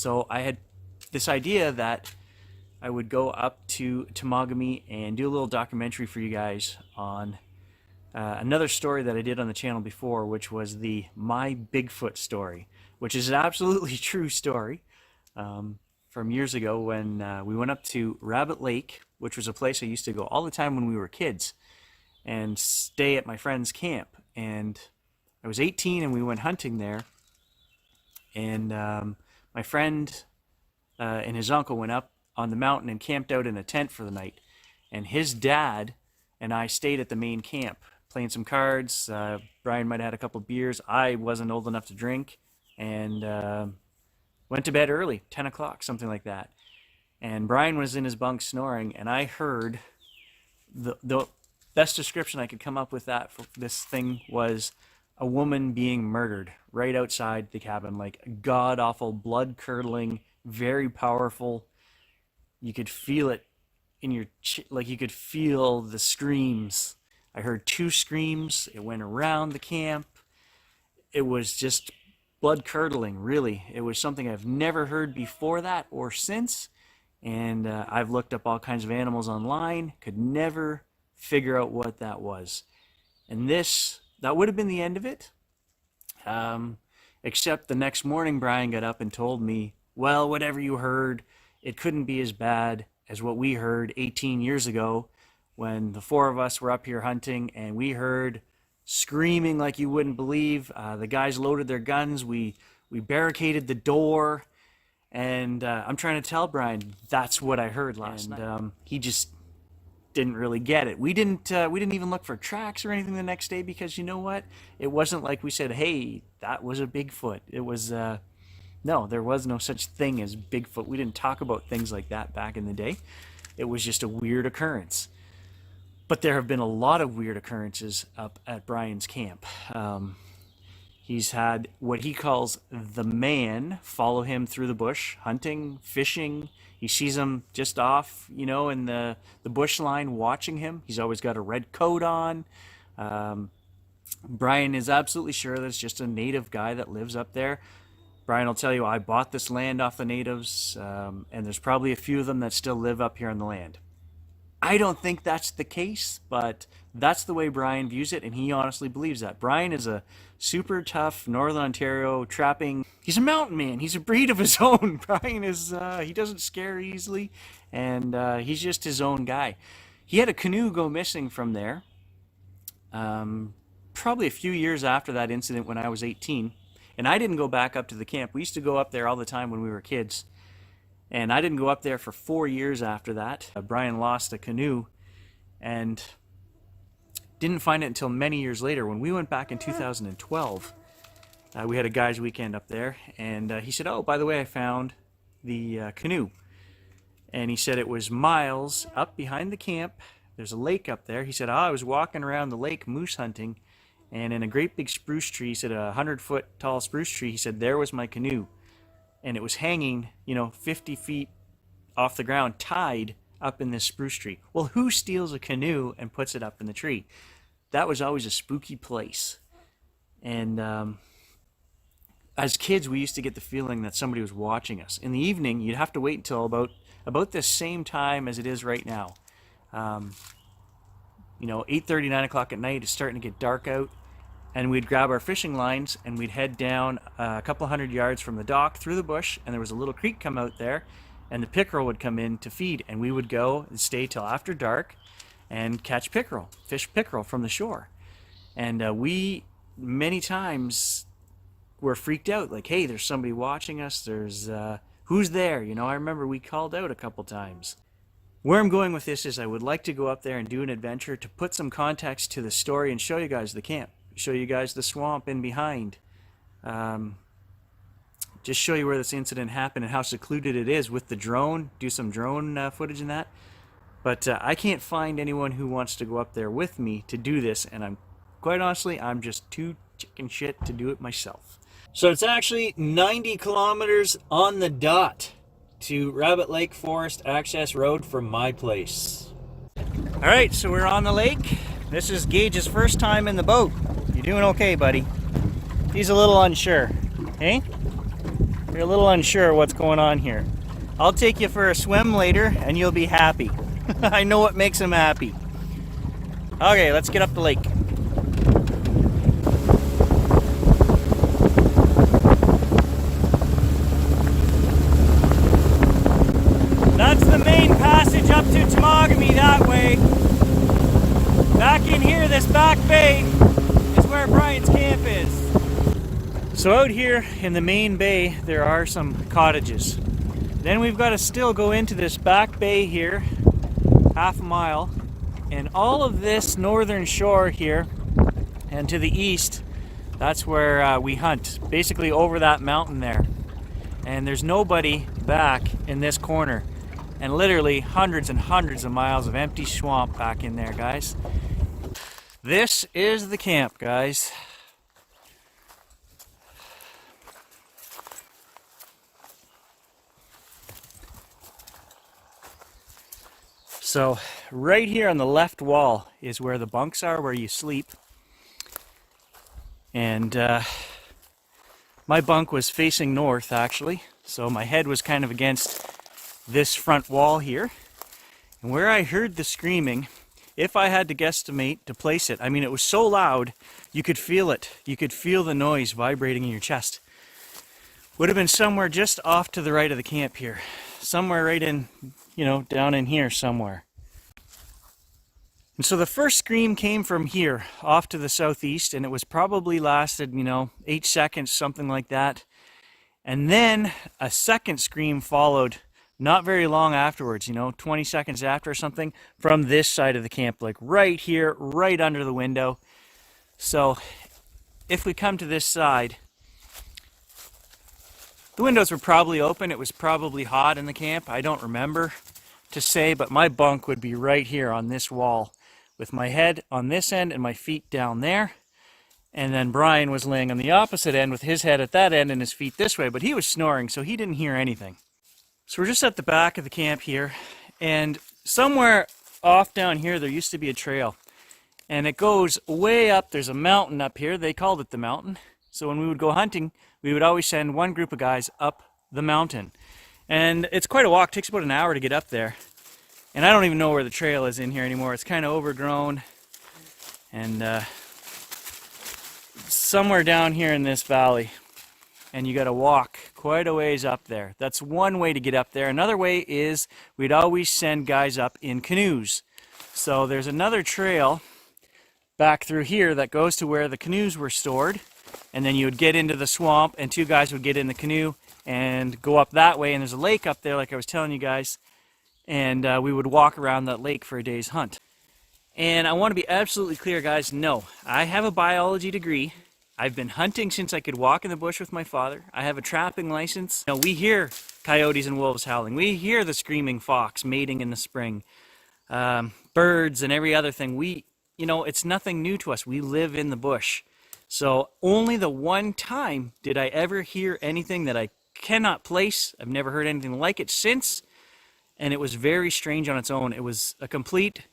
So I had this idea that I would go up to Temagami and do a little documentary for you guys on another story that I did on the channel before, which was the My Bigfoot story, which is an absolutely true story from years ago when we went up to Rabbit Lake, which was a place I used to go all the time when we were kids and stay at my friend's camp. And I was 18 and we went hunting there. And my friend and his uncle went up on the mountain and camped out in a tent for the night. And his dad and I stayed at the main camp, playing some cards. Brian might have had a couple beers. I wasn't old enough to drink, and went to bed early, 10 o'clock, something like that. And Brian was in his bunk snoring, and I heard the best description I could come up with that for this thing was a woman being murdered right outside the cabin, like god-awful, blood-curdling, very powerful. You could feel it in your like you could feel the screams. I heard 2 screams. It went around the camp. It was just blood-curdling, really. It was something I've never heard before that or since. And I've looked up all kinds of animals online, could never figure out what that was. And that would have been the end of it. Except the next morning, Brian got up and told me, well, whatever you heard, it couldn't be as bad as what we heard 18 years ago when the 4 of us were up here hunting and we heard screaming like you wouldn't believe. The guys loaded their guns. We barricaded the door. And I'm trying to tell Brian that's what I heard last night. He just didn't really get it. We didn't even look for tracks or anything the next day because you know what? It wasn't like we said, "Hey, that was a Bigfoot." It was no, there was no such thing as Bigfoot. We didn't talk about things like that back in the day. It was just a weird occurrence. But there have been a lot of weird occurrences up at Brian's camp. He's had what he calls the man follow him through the bush, hunting, fishing. He sees him just off, in the bush line watching him. He's always got a red coat on. Brian is absolutely sure that it's just a native guy that lives up there. Brian will tell you, I bought this land off the natives, and there's probably a few of them that still live up here on the land. I don't think that's the case, but that's the way Brian views it, and he honestly believes that. Brian is a super tough Northern Ontario trapping. He's a mountain man. He's a breed of his own. Brian is, he doesn't scare easily, and he's just his own guy. He had a canoe go missing from there, probably a few years after that incident when I was 18, and I didn't go back up to the camp. We used to go up there all the time when we were kids. And I didn't go up there for 4 years after that. Brian lost a canoe and didn't find it until many years later. When we went back in 2012, we had a guy's weekend up there. And he said, oh, by the way, I found the canoe. And he said it was miles up behind the camp. There's a lake up there. He said, I was walking around the lake moose hunting. And in a great big spruce tree, he said a 100-foot tall spruce tree, he said, there was my canoe. And it was hanging, 50 feet off the ground, tied up in this spruce tree. Well, who steals a canoe and puts it up in the tree? That was always a spooky place. And as kids, we used to get the feeling that somebody was watching us. In the evening, you'd have to wait until about the same time as it is right now. 8:30, 9 o'clock at night, it's starting to get dark out. And we'd grab our fishing lines and we'd head down a couple hundred yards from the dock through the bush, and there was a little creek come out there, and the pickerel would come in to feed, and we would go and stay till after dark and catch pickerel, fish pickerel from the shore. And we many times were freaked out, like, hey, there's somebody watching us, there's who's there? I remember we called out a couple times. Where I'm going with this is I would like to go up there and do an adventure to put some context to the story and show you guys the camp. Show you guys the swamp in behind. Just show you where this incident happened and how secluded it is with the drone. Do some drone footage in that. But I can't find anyone who wants to go up there with me to do this, and quite honestly, I'm just too chicken shit to do it myself. So it's actually 90 kilometers on the dot to Rabbit Lake Forest Access Road from my place. All right, so we're on the lake. This is Gage's first time in the boat. You're doing okay, buddy. He's a little unsure. Hey? you're a little unsure what's going on here, I'll take you for a swim later and you'll be happy. I know what makes him happy. Okay, let's get up the lake. That's the main passage up to Temagami that way. Back in here, this back bay is where Brian's camp is. So out here in the main bay, there are some cottages. Then we've got to still go into this back bay here, half a mile, and all of this northern shore here, and to the east, that's where we hunt, basically over that mountain there. And there's nobody back in this corner, and literally hundreds and hundreds of miles of empty swamp back in there, guys. This is the camp, guys. So right here on the left wall is where the bunks are, where you sleep. And my bunk was facing north, actually. So my head was kind of against this front wall here. And where I heard the screaming, if I had to guesstimate to place it, I mean, it was so loud, you could feel it. You could feel the noise vibrating in your chest. Would have been somewhere just off to the right of the camp here. Somewhere right in, you know, down in here somewhere. And so the first scream came from here, off to the southeast, and it was probably lasted, you know, 8 seconds, something like that. And then a second scream followed not very long afterwards, you know, 20 seconds after or something, from this side of the camp, like right here, right under the window. So if we come to this side, the windows were probably open. It was probably hot in the camp. I don't remember to say, but my bunk would be right here on this wall with my head on this end and my feet down there. And then Brian was laying on the opposite end with his head at that end and his feet this way, but he was snoring, so he didn't hear anything. So we're just at the back of the camp here, and somewhere off down here there used to be a trail, and it goes way up. There's a mountain up here. They called it the mountain. So when we would go hunting, we would always send one group of guys up the mountain. And it's quite a walk. It takes about an hour to get up there. And I don't even know where the trail is in here anymore. It's kind of overgrown. And somewhere down here in this valley. And you got to walk quite a ways up there. That's one way to get up there. Another way is we'd always send guys up in canoes. So there's another trail back through here that goes to where the canoes were stored. And then you would get into the swamp, and two guys would get in the canoe and go up that way. And there's a lake up there, like I was telling you guys. And we would walk around that lake for a day's hunt. And I want to be absolutely clear, guys. No, I have a biology degree. I've been hunting since I could walk in the bush with my father. I have a trapping license. You know, we hear coyotes and wolves howling. We hear the screaming fox mating in the spring. Birds and every other thing. You know, it's nothing new to us. We live in the bush. So only the one time did I ever hear anything that I cannot place. I've never heard anything like it since. And it was very strange on its own. It was a complete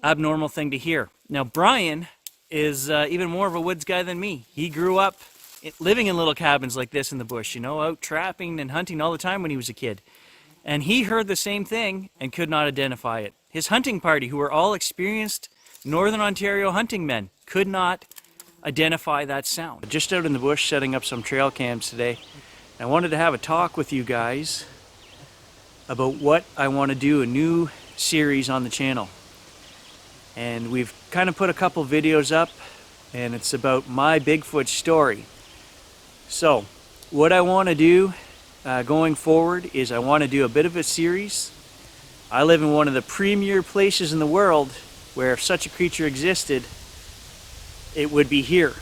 abnormal thing to hear. Now, Brian is even more of a woods guy than me. He grew up living in little cabins like this in the bush, you know, out trapping and hunting all the time when he was a kid. And he heard the same thing and could not identify it. His hunting party, who were all experienced Northern Ontario hunting men, could not identify that sound. Just out in the bush setting up some trail cams today. I wanted to have a talk with you guys about what I want to do, a new series on the channel. And we've kind of put a couple videos up, and it's about my Bigfoot story. So what I want to do going forward is I want to do a bit of a series. I live in one of the premier places in the world where if such a creature existed, it would be here.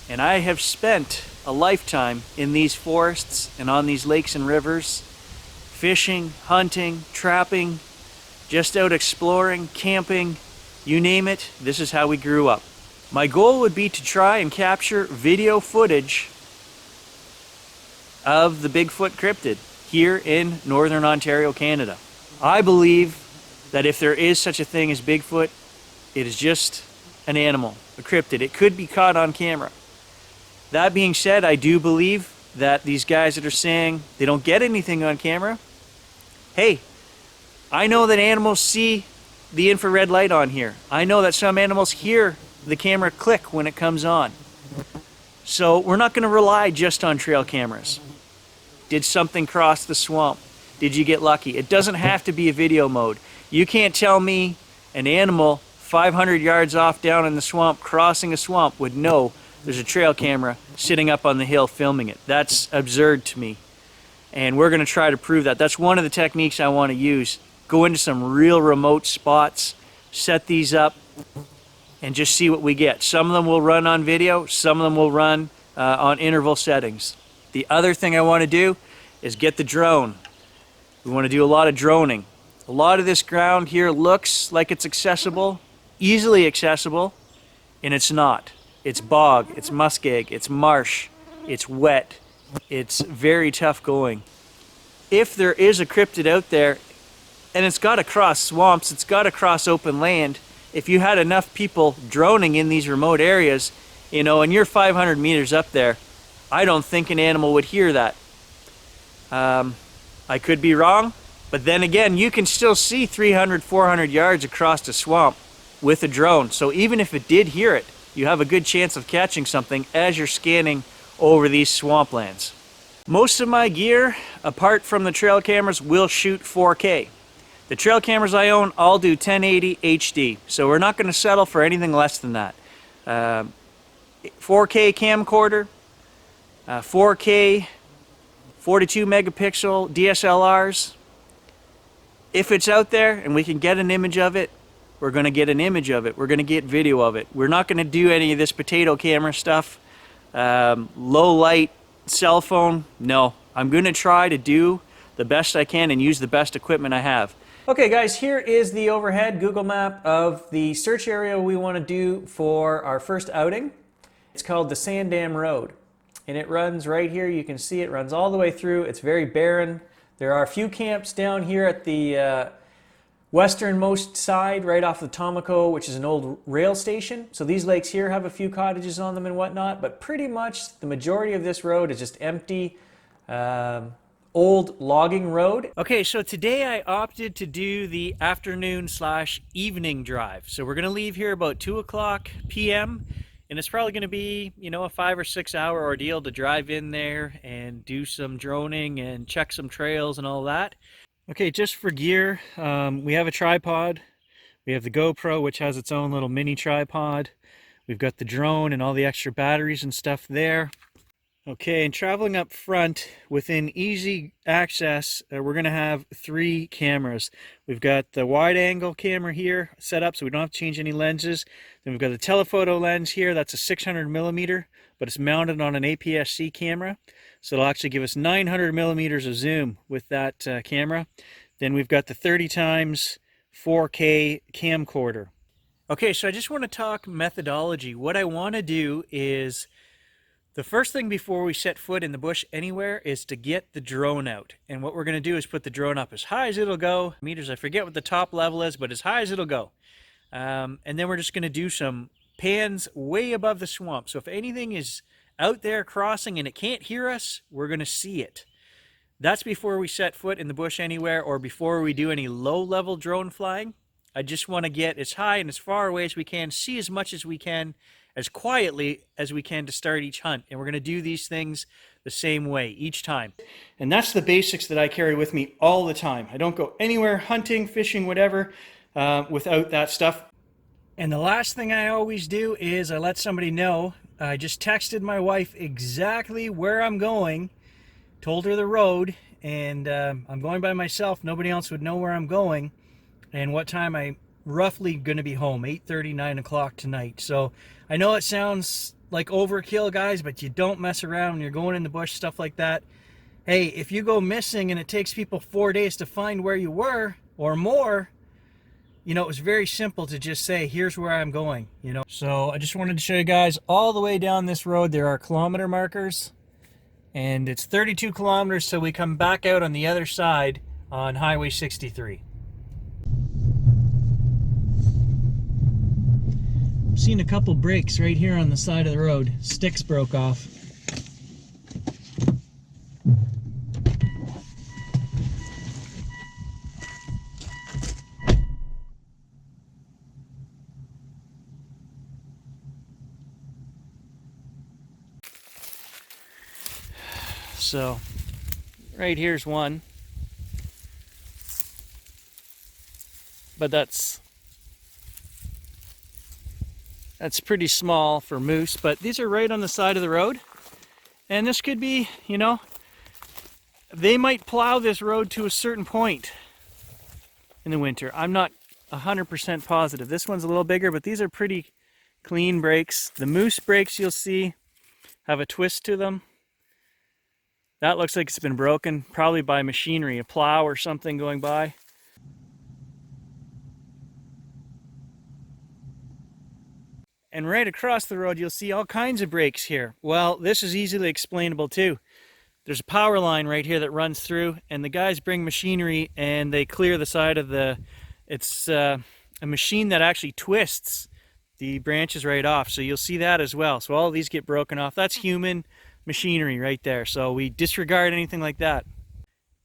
And I have spent a lifetime in these forests and on these lakes and rivers, fishing, hunting, trapping, just out exploring, camping, you name it. This is how we grew up. My goal would be to try and capture video footage of the Bigfoot cryptid here in Northern Ontario, Canada. I believe that if there is such a thing as Bigfoot, it is just an animal, a cryptid. It could be caught on camera. That being said, I do believe that these guys that are saying they don't get anything on camera, hey, I know that animals see the infrared light on here. I know that some animals hear the camera click when it comes on. So we're not going to rely just on trail cameras. Did something cross the swamp? Did you get lucky? It doesn't have to be a video mode. You can't tell me an animal 500 yards off down in the swamp, crossing a swamp, would know there's a trail camera sitting up on the hill filming it. That's absurd to me. And we're going to try to prove that. That's one of the techniques I want to use. Go into some real remote spots, set these up, and just see what we get. Some of them will run on video, some of them will run on interval settings. The other thing I want to do is get the drone. We want to do a lot of droning. A lot of this ground here looks like it's accessible, easily accessible, and it's not. It's bog, it's muskeg, it's marsh, it's wet, it's very tough going. If there is a cryptid out there, and it's got to cross swamps, it's got to cross open land, if you had enough people droning in these remote areas, you know, and you're 500 meters up there, I don't think an animal would hear that. I could be wrong, but then again, you can still see 300, 400 yards across a swamp with a drone. So even if it did hear it, you have a good chance of catching something as you're scanning over these swamplands. Most of my gear, apart from the trail cameras, will shoot 4K. The trail cameras I own all do 1080 HD, so we're not going to settle for anything less than that. 4K camcorder, 4K 42 megapixel DSLRs. If it's out there and we can get an image of it, we're going to get an image of it. We're going to get video of it. We're not going to do any of this potato camera stuff. Low light cell phone, no. I'm going to try to do the best I can and use the best equipment I have. Okay guys, here is the overhead Google map of the search area we want to do for our first outing. It's called the Sand Dam Road, and it runs right here. You can see it runs all the way through. It's very barren. There are a few camps down here at the westernmost side, right off the Tomaco, which is an old rail station. So these lakes here have a few cottages on them and whatnot, but pretty much the majority of this road is just empty, old logging road. Okay, so today I opted to do the afternoon/evening drive. So we're gonna leave here about 2:00 p.m. and it's probably gonna be, you know, a 5 or 6 hour ordeal to drive in there and do some droning and check some trails and all that. Okay, just for gear, we have a tripod. We have the GoPro, which has its own little mini tripod. We've got the drone and all the extra batteries and stuff there. Okay, and traveling up front within easy access, we're going to have 3 cameras. We've got the wide angle camera here set up so we don't have to change any lenses. Then we've got the telephoto lens here. That's a 600 millimeter, but it's mounted on an APS-C camera. So it'll actually give us 900 millimeters of zoom with that camera. Then we've got the 30 times 4K camcorder. Okay, so I just want to talk methodology. What I want to do is, the first thing before we set foot in the bush anywhere is to get the drone out. And what we're going to do is put the drone up as high as it'll go. Meters, I forget what the top level is, but as high as it'll go. And then we're just going to do some pans way above the swamp. So if anything is out there crossing and it can't hear us, we're going to see it. That's before we set foot in the bush anywhere, or before we do any low-level drone flying. I just want to get as high and as far away as we can, see as much as we can, as quietly as we can to start each hunt. And we're going to do these things the same way each time. And that's the basics that I carry with me all the time. I don't go anywhere hunting, fishing, whatever, without that stuff. And the last thing I always do is I let somebody know. I just texted my wife exactly where I'm going, told her the road, and I'm going by myself. Nobody else would know where I'm going and what time I'm roughly going to be home, 8:30, 9 o'clock tonight. So I know it sounds like overkill, guys, but you don't mess around when you're going in the bush, stuff like that. Hey, if you go missing and it takes people 4 days to find where you were or more, you know, it was very simple to just say, here's where I'm going, you know. So I just wanted to show you guys all the way down this road. There are kilometer markers, and it's 32 kilometers, so we come back out on the other side on Highway 63. I'm seeing a couple breaks right here on the side of the road. Sticks broke off. So right here's one, but that's pretty small for moose. But these are right on the side of the road, and this could be, you know, they might plow this road to a certain point in the winter. I'm not 100% positive. This one's a little bigger, but these are pretty clean brakes. The moose brakes, you'll see, have a twist to them. That looks like it's been broken, probably by machinery, a plow or something going by. And right across the road, you'll see all kinds of brakes here. Well, this is easily explainable too. There's a power line right here that runs through, and the guys bring machinery and they clear the side of the, it's a machine that actually twists the branches right off. So you'll see that as well. So all of these get broken off. That's human machinery right there. So we disregard anything like that.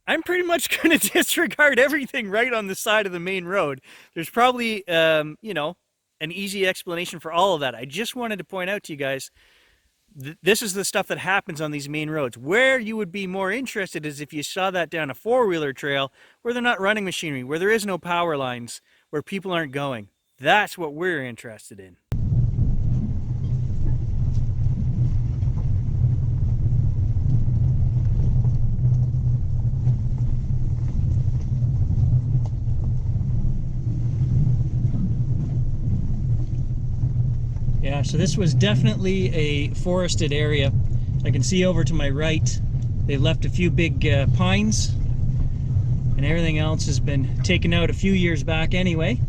I'm pretty much going to disregard everything right on the side of the main road. There's probably, you know, an easy explanation for all of that. I just wanted to point out to you guys, this is the stuff that happens on these main roads. Where you would be more interested is if you saw that down a four-wheeler trail where they're not running machinery, where there is no power lines, where people aren't going. That's what we're interested in. Yeah, so this was definitely a forested area. I can see over to my right, they've left a few big pines, and everything else has been taken out a few years back anyway.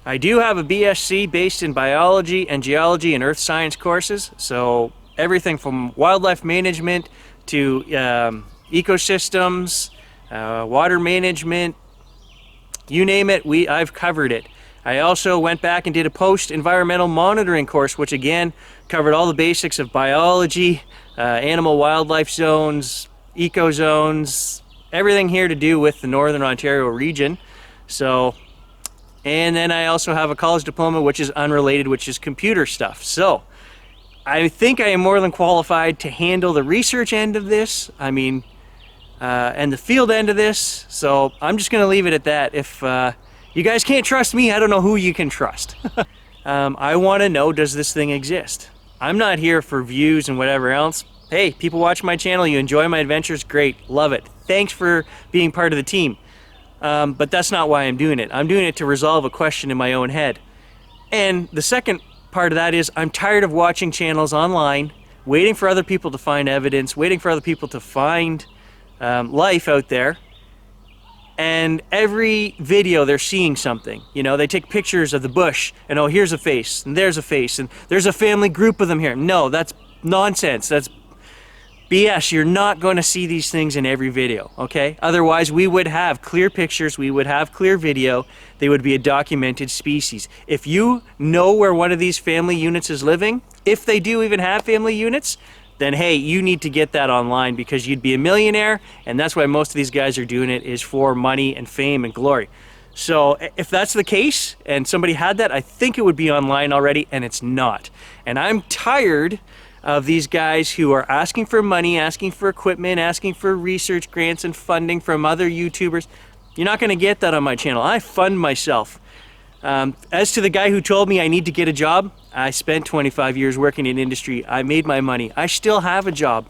I do have a BSc based in biology and geology and earth science courses, so everything from wildlife management to ecosystems, water management, you name it, I've covered it. I also went back and did a post-environmental monitoring course, which again covered all the basics of biology, animal wildlife zones, eco zones, everything here to do with the Northern Ontario region. So, and then I also have a college diploma which is unrelated, which is computer stuff. So I think I am more than qualified to handle the research end of this, I mean, and the field end of this. So I'm just going to leave it at that. If you guys can't trust me, I don't know who you can trust. I want to know, does this thing exist? I'm not here for views and whatever else. Hey, people watch my channel, you enjoy my adventures, great, love it. Thanks for being part of the team. But that's not why I'm doing it. I'm doing it to resolve a question in my own head. And the second part of that is I'm tired of watching channels online, waiting for other people to find evidence, waiting for other people to find life out there. And every video they're seeing something. You know, they take pictures of the bush and, oh, here's a face and there's a family group of them here. No, that's nonsense. That's BS. You're not going to see these things in every video, okay? Otherwise, we would have clear pictures, we would have clear video, they would be a documented species. If you know where one of these family units is living, if they do even have family units, then hey, you need to get that online because you'd be a millionaire, and that's why most of these guys are doing it, is for money and fame and glory. So if that's the case, and somebody had that, I think it would be online already, and it's not. And I'm tired of these guys who are asking for money, asking for equipment, asking for research grants and funding from other YouTubers. You're not going to get that on my channel. I fund myself. As to the guy who told me I need to get a job, I spent 25 years working in industry. I made my money. I still have a job.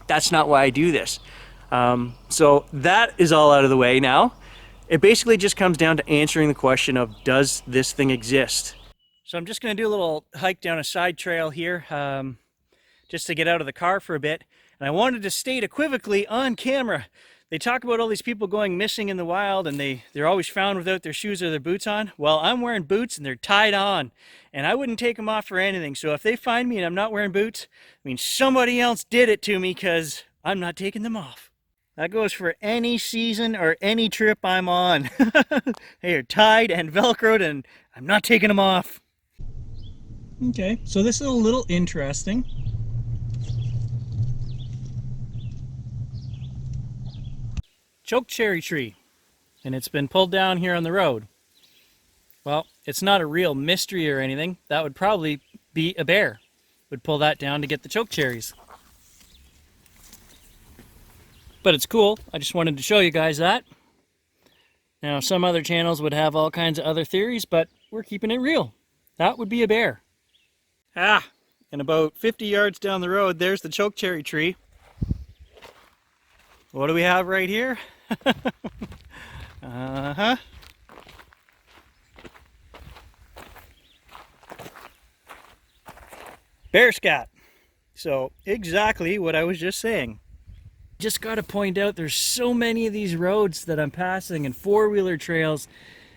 That's not why I do this. So that is all out of the way now. It basically just comes down to answering the question of, does this thing exist? So I'm just going to do a little hike down a side trail here. Just to get out of the car for a bit. And I wanted to state equivocally on camera, they talk about all these people going missing in the wild and they're always found without their shoes or their boots on. Well, I'm wearing boots and they're tied on, and I wouldn't take them off for anything. So if they find me and I'm not wearing boots, I mean, somebody else did it to me because I'm not taking them off. That goes for any season or any trip I'm on. They are tied and Velcroed and I'm not taking them off. Okay, so this is a little interesting. Choke cherry tree, and it's been pulled down here on the road. Well, it's not a real mystery or anything. That would probably be a bear. Would pull that down to get the choke cherries. But it's cool. I just wanted to show you guys that. Now, some other channels would have all kinds of other theories, but we're keeping it real. That would be a bear. Ah, and about 50 yards down the road, there's the chokecherry tree. What do we have right here? Uh-huh. Bear scat. So, exactly what I was just saying. Just got to point out, there's so many of these roads that I'm passing and four-wheeler trails,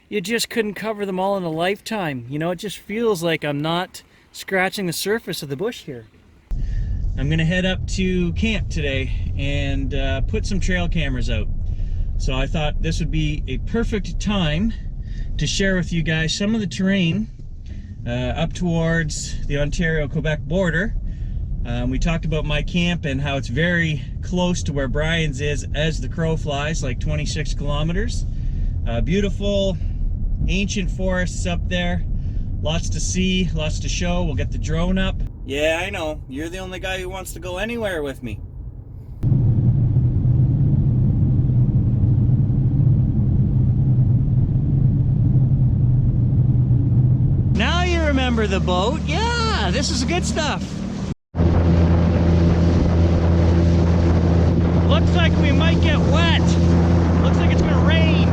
you just couldn't cover them all in a lifetime. You know, it just feels like I'm not scratching the surface of the bush here. I'm gonna head up to camp today and put some trail cameras out. So I thought this would be a perfect time to share with you guys some of the terrain up towards the Ontario-Quebec border. We talked about my camp and how it's very close to where Brian's is as the crow flies, like 26 kilometers. Beautiful, ancient forests up there. Lots to see, lots to show. We'll get the drone up. Yeah, I know. You're the only guy who wants to go anywhere with me. Now you remember the boat. Yeah, this is good stuff. Looks like we might get wet. Looks like it's gonna rain.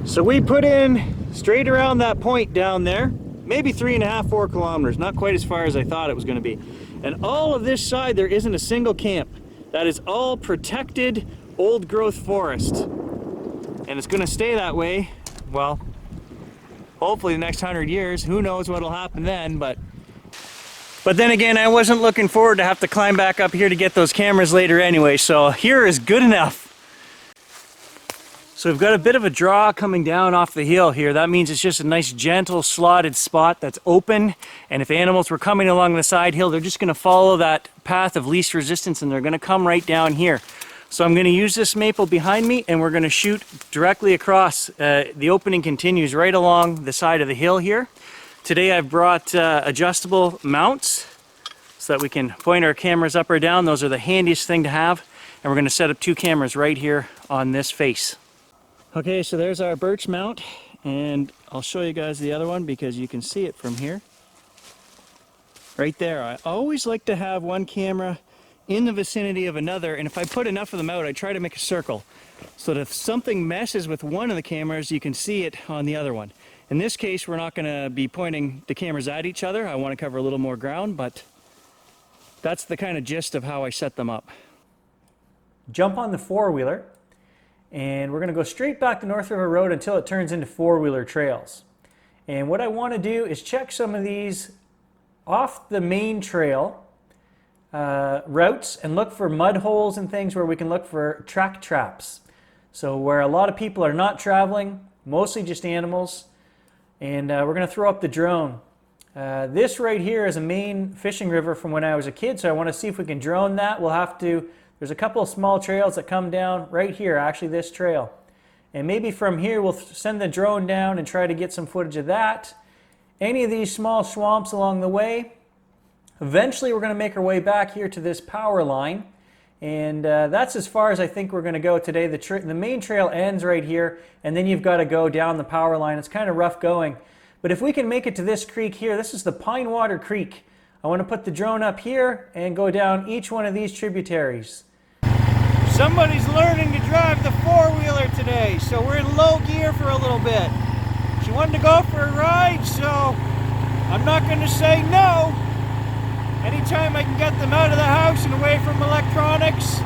So we put in straight around that point down there, maybe 3.5, 4 kilometers, not quite as far as I thought it was gonna be. And all of this side, there isn't a single camp. That is all protected old growth forest. And it's gonna stay that way, well, hopefully the next 100 years. Who knows what'll happen then, but then again, I wasn't looking forward to have to climb back up here to get those cameras later anyway, so here is good enough. So we've got a bit of a draw coming down off the hill here. That means it's just a nice gentle slotted spot that's open, and if animals were coming along the side hill, they're just gonna follow that path of least resistance and they're gonna come right down here. So I'm gonna use this maple behind me and we're gonna shoot directly across. The opening continues right along the side of the hill here. Today I've brought adjustable mounts so that we can point our cameras up or down. Those are the handiest thing to have. And we're gonna set up 2 cameras right here on this face. Okay, so there's our birch mount, and I'll show you guys the other one because you can see it from here. Right there. I always like to have one camera in the vicinity of another, and if I put enough of them out, I try to make a circle so that if something messes with one of the cameras, you can see it on the other one. In this case, we're not going to be pointing the cameras at each other. I want to cover a little more ground, but that's the kind of gist of how I set them up. Jump on the four-wheeler, and we're going to go straight back to North River Road until it turns into four-wheeler trails. And what I want to do is check some of these off the main trail routes and look for mud holes and things where we can look for track traps. So where a lot of people are not traveling, mostly just animals, and we're going to throw up the drone. This right here is a main fishing river from when I was a kid, so I want to see if we can drone that. We'll have to, there's a couple of small trails that come down right here, actually this trail. And maybe from here we'll send the drone down and try to get some footage of that. Any of these small swamps along the way. Eventually we're going to make our way back here to this power line. And that's as far as I think we're going to go today. The main trail ends right here, and then you've got to go down the power line. It's kind of rough going. But if we can make it to this creek here, this is the Pine Water Creek. I want to put the drone up here and go down each one of these tributaries. Somebody's learning to drive the four-wheeler today, so we're in low gear for a little bit. She wanted to go for a ride, so I'm not going to say no. Anytime I can get them out of the house and away from electronics.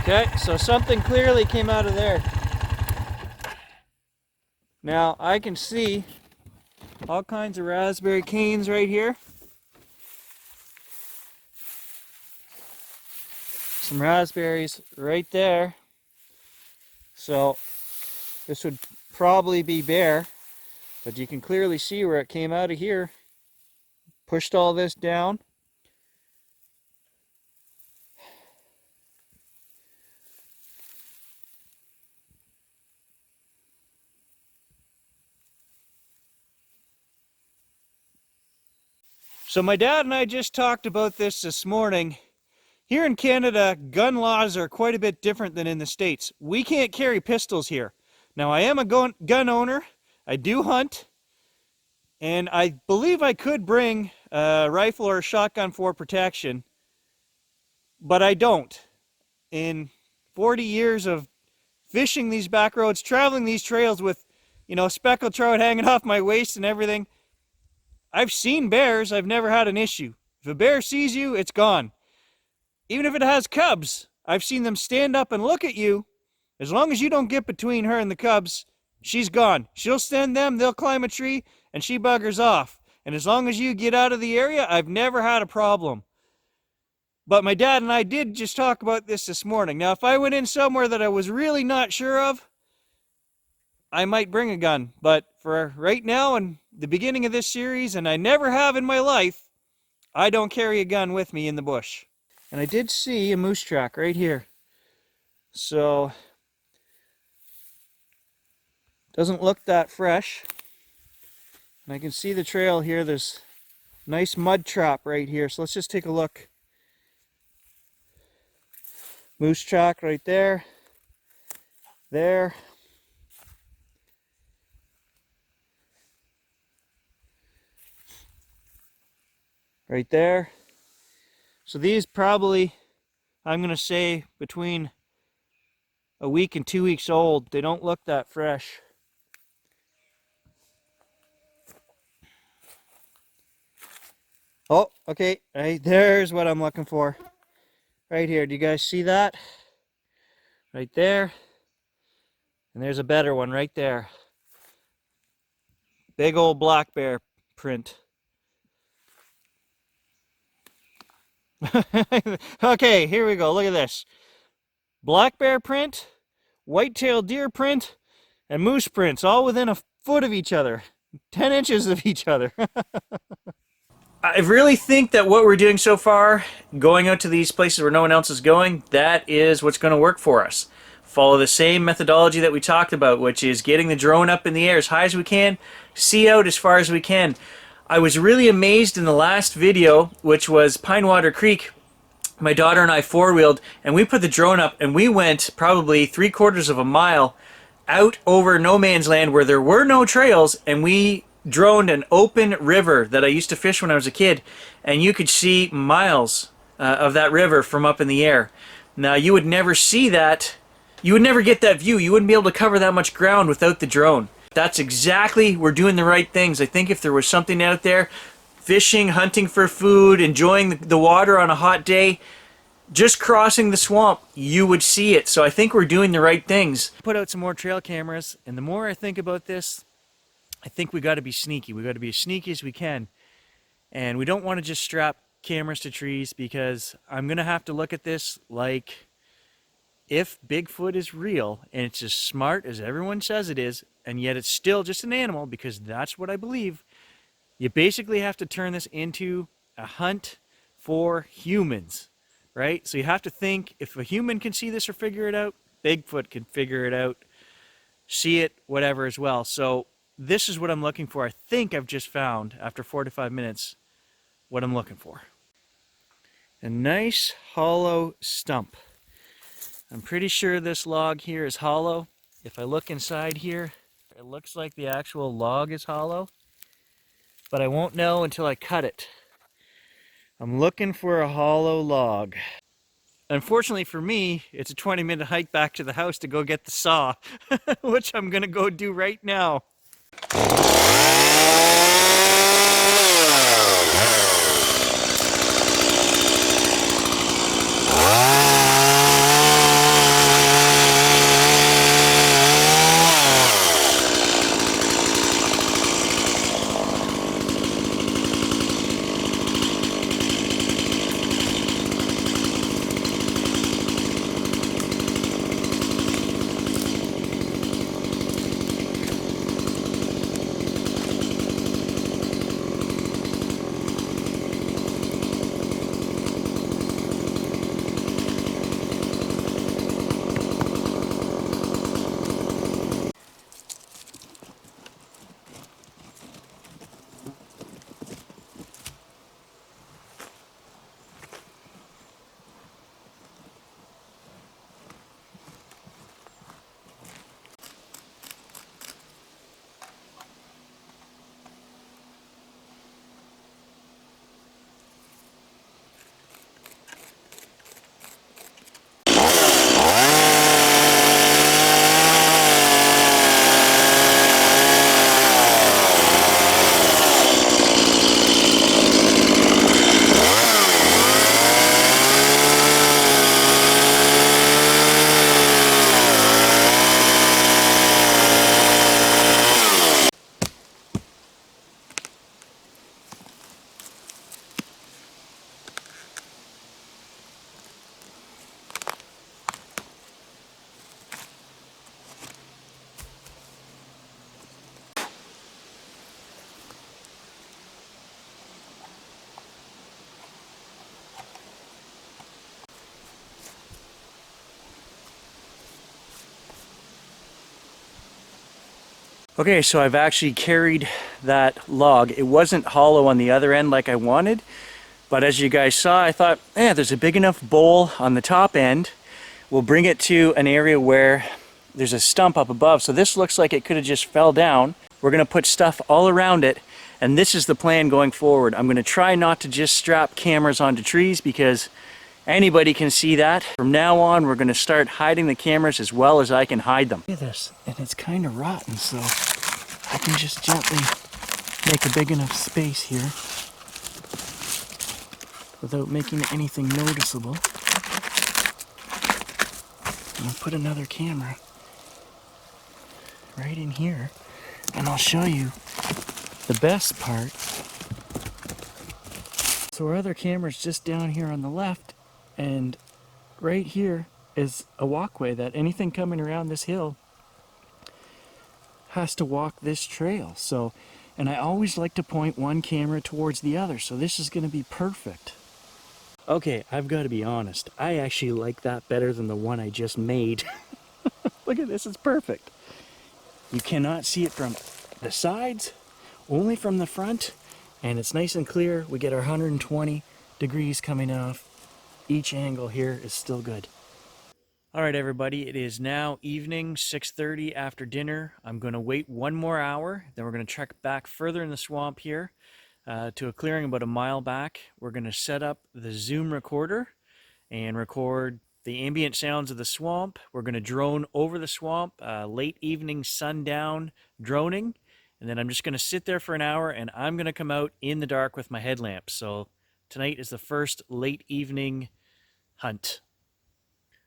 Okay, so something clearly came out of there. Now I can see all kinds of raspberry canes right here. Some raspberries right there. So this would probably be bear, but you can clearly see where it came out of here. Pushed all this down. So my dad and I just talked about this morning. Here in Canada, gun laws are quite a bit different than in the States. We can't carry pistols here. Now, I am a gun owner. I do hunt. And I believe I could bring a rifle or a shotgun for protection. But I don't. In 40 years of fishing these back roads, traveling these trails with, speckled trout hanging off my waist and everything, I've seen bears. I've never had an issue. If a bear sees you, it's gone. Even if it has cubs, I've seen them stand up and look at you. As long as you don't get between her and the cubs, she's gone. She'll send them, they'll climb a tree, and she buggers off. And as long as you get out of the area, I've never had a problem. But my dad and I did just talk about this morning. Now, if I went in somewhere that I was really not sure of, I might bring a gun. But for right now and the beginning of this series, and I never have in my life, I don't carry a gun with me in the bush. And I did see a moose track right here. So, doesn't look that fresh. And I can see the trail here. There's a nice mud trap right here. So let's just take a look. Moose track right there. There. Right there. So these probably, I'm going to say, between a week and 2 weeks old. They don't look that fresh. Oh, okay. Right there's what I'm looking for. Right here. Do you guys see that? Right there. And there's a better one right there. Big old black bear print. Okay, here we go. Look at this. Black bear print, white-tailed deer print, and moose prints, all within a foot of each other. 10 inches of each other. I really think that what we're doing so far, going out to these places where no one else is going, that is what's going to work for us. Follow the same methodology that we talked about, which is getting the drone up in the air as high as we can, see out as far as we can. I was really amazed in the last video, which was Pine Water Creek. My daughter and I four-wheeled, and we put the drone up, and we went probably 3/4 of a mile out over no man's land where there were no trails, and we droned an open river that I used to fish when I was a kid, and you could see miles of that river from up in the air. Now, you would never see that. You would never get that view. You wouldn't be able to cover that much ground without the drone. That's exactly, we're doing the right things. I think if there was something out there, fishing, hunting for food, enjoying the water on a hot day, just crossing the swamp, you would see it. So I think we're doing the right things. Put out some more trail cameras, and the more I think about this, I think we got to be sneaky. We got to be as sneaky as we can. And we don't want to just strap cameras to trees, because I'm going to have to look at this like if Bigfoot is real and it's as smart as everyone says it is, and yet it's still just an animal, because that's what I believe, you basically have to turn this into a hunt for humans, right? So you have to think, if a human can see this or figure it out, Bigfoot can figure it out, see it, whatever as well. So this is what I'm looking for. I think I've just found, after 4 to 5 minutes, what I'm looking for. A nice hollow stump. I'm pretty sure this log here is hollow. If I look inside here, it looks like the actual log is hollow, but I won't know until I cut it. I'm looking for a hollow log. Unfortunately for me, it's a 20-minute hike back to the house to go get the saw, which I'm gonna go do right now. Okay, so I've actually carried that log. It wasn't hollow on the other end like I wanted, but as you guys saw, I thought, there's a big enough bowl on the top end. We'll bring it to an area where there's a stump up above. So this looks like it could have just fell down. We're gonna put stuff all around it, and this is the plan going forward. I'm gonna try not to just strap cameras onto trees because anybody can see that. From now on, we're gonna start hiding the cameras as well as I can hide them. Look at this, and it's kind of rotten, so I can just gently make a big enough space here without making anything noticeable. And I'll put another camera right in here, and I'll show you the best part. So our other camera's just down here on the left, and right here is a walkway that anything coming around this hill has to walk this trail. So, and I always like to point one camera towards the other, so this is going to be perfect. Okay, I've got to be honest, I actually like that better than the one I just made. Look at this, it's perfect. You cannot see it from the sides, only from the front, and it's nice and clear. We get our 120 degrees coming off. Each angle here is still good. All right, everybody, it is now evening, 6:30 after dinner. I'm going to wait one more hour, then we're going to trek back further in the swamp here to a clearing about a mile back. We're going to set up the Zoom recorder and record the ambient sounds of the swamp. We're going to drone over the swamp, late evening sundown droning, and then I'm just going to sit there for an hour, and I'm going to come out in the dark with my headlamp. So tonight is the first late evening hunt.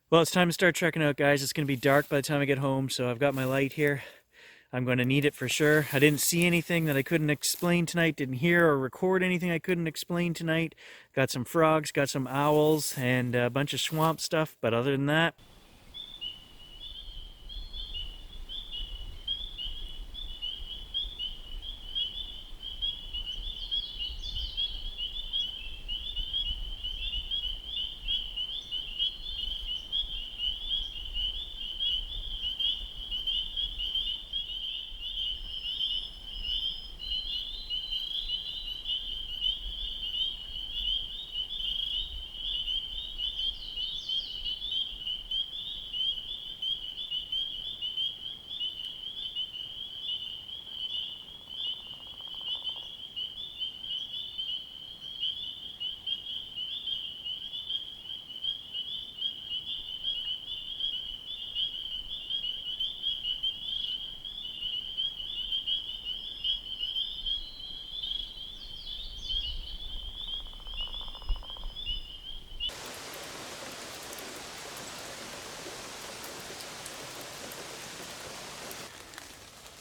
Well, it's time to start trekking out, guys. It's going to be dark by the time I get home, so I've got my light here. I'm going to need it for sure. I didn't see anything that I couldn't explain tonight, didn't hear or record anything I couldn't explain tonight. Got some frogs, got some owls, and a bunch of swamp stuff, but other than that,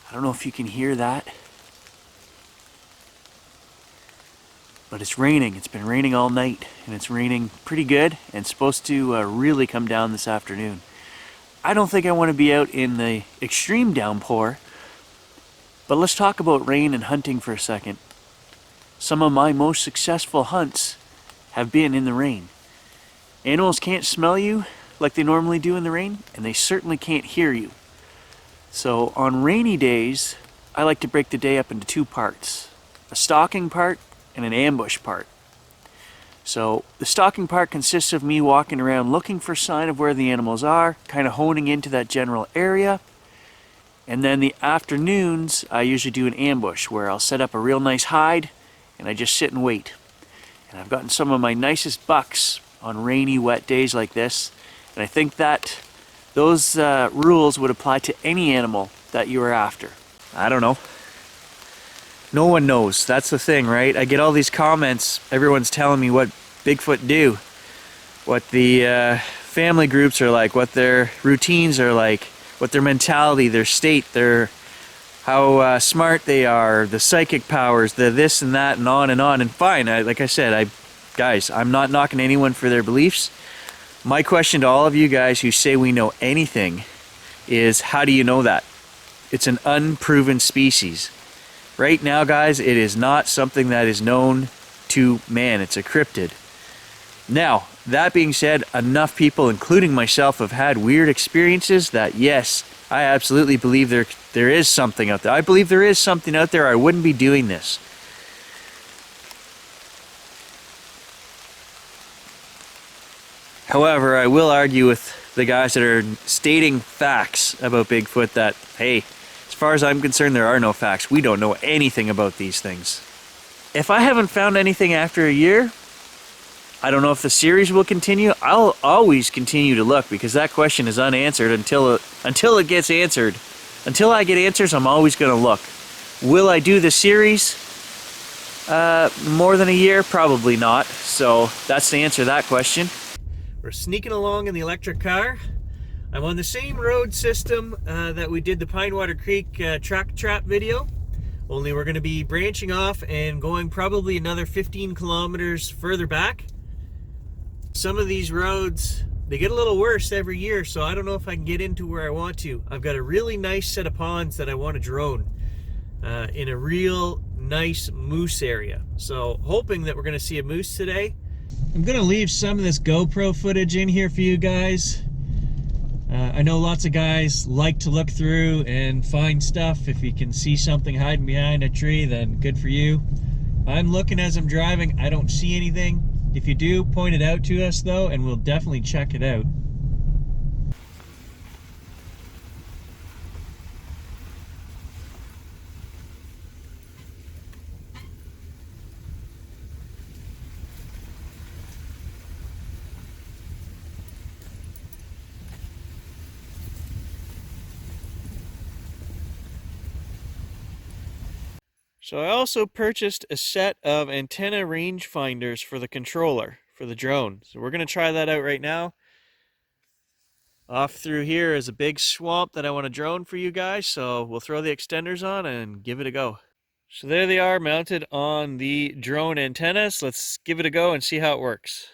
I don't know if you can hear that, but it's raining. It's been raining all night, and it's raining pretty good, and it's supposed to really come down this afternoon. I don't think I want to be out in the extreme downpour, but let's talk about rain and hunting for a second. Some of my most successful hunts have been in the rain. Animals can't smell you like they normally do in the rain, and they certainly can't hear you. So on rainy days, I like to break the day up into two parts, a stalking part and an ambush part. So the stalking part consists of me walking around looking for sign of where the animals are, kind of honing into that general area. And then the afternoons, I usually do an ambush where I'll set up a real nice hide and I just sit and wait. And I've gotten some of my nicest bucks on rainy, wet days like this. And I think that those rules would apply to any animal that you are after. I don't know. No one knows. That's the thing, right? I get all these comments. Everyone's telling me what Bigfoot do, what the family groups are like, what their routines are like, what their mentality, their state, how smart they are, the psychic powers, the this and that, and on and on. And fine, like I said, guys, I'm not knocking anyone for their beliefs. My question to all of you guys who say we know anything is, how do you know that? It's an unproven species. Right now, guys, it is not something that is known to man. It's a cryptid. Now, that being said, enough people, including myself, have had weird experiences that, yes, I absolutely believe there is something out there. I believe there is something out there. I wouldn't be doing this. However, I will argue with the guys that are stating facts about Bigfoot that, hey, as far as I'm concerned, there are no facts. We don't know anything about these things. If I haven't found anything after a year, I don't know if the series will continue. I'll always continue to look because that question is unanswered until it gets answered. Until I get answers, I'm always going to look. Will I do the series? More than a year? Probably not. So that's the answer to that question. We're sneaking along in the electric car. I'm on the same road system that we did the Pinewater Creek track trap video. Only we're going to be branching off and going probably another 15 kilometers further back. Some of these roads, they get a little worse every year, so I don't know if I can get into where I want to. I've got a really nice set of ponds that I want to drone in a real nice moose area. So hoping that we're going to see a moose today. I'm going to leave some of this GoPro footage in here for you guys. I know lots of guys like to look through and find stuff. If you can see something hiding behind a tree, then good for you. I'm looking as I'm driving. I don't see anything. If you do, point it out to us though, and we'll definitely check it out. So I also purchased a set of antenna range finders for the controller, for the drone. So we're going to try that out right now. Off through here is a big swamp that I want to drone for you guys, so we'll throw the extenders on and give it a go. So there they are, mounted on the drone antennas. Let's give it a go and see how it works.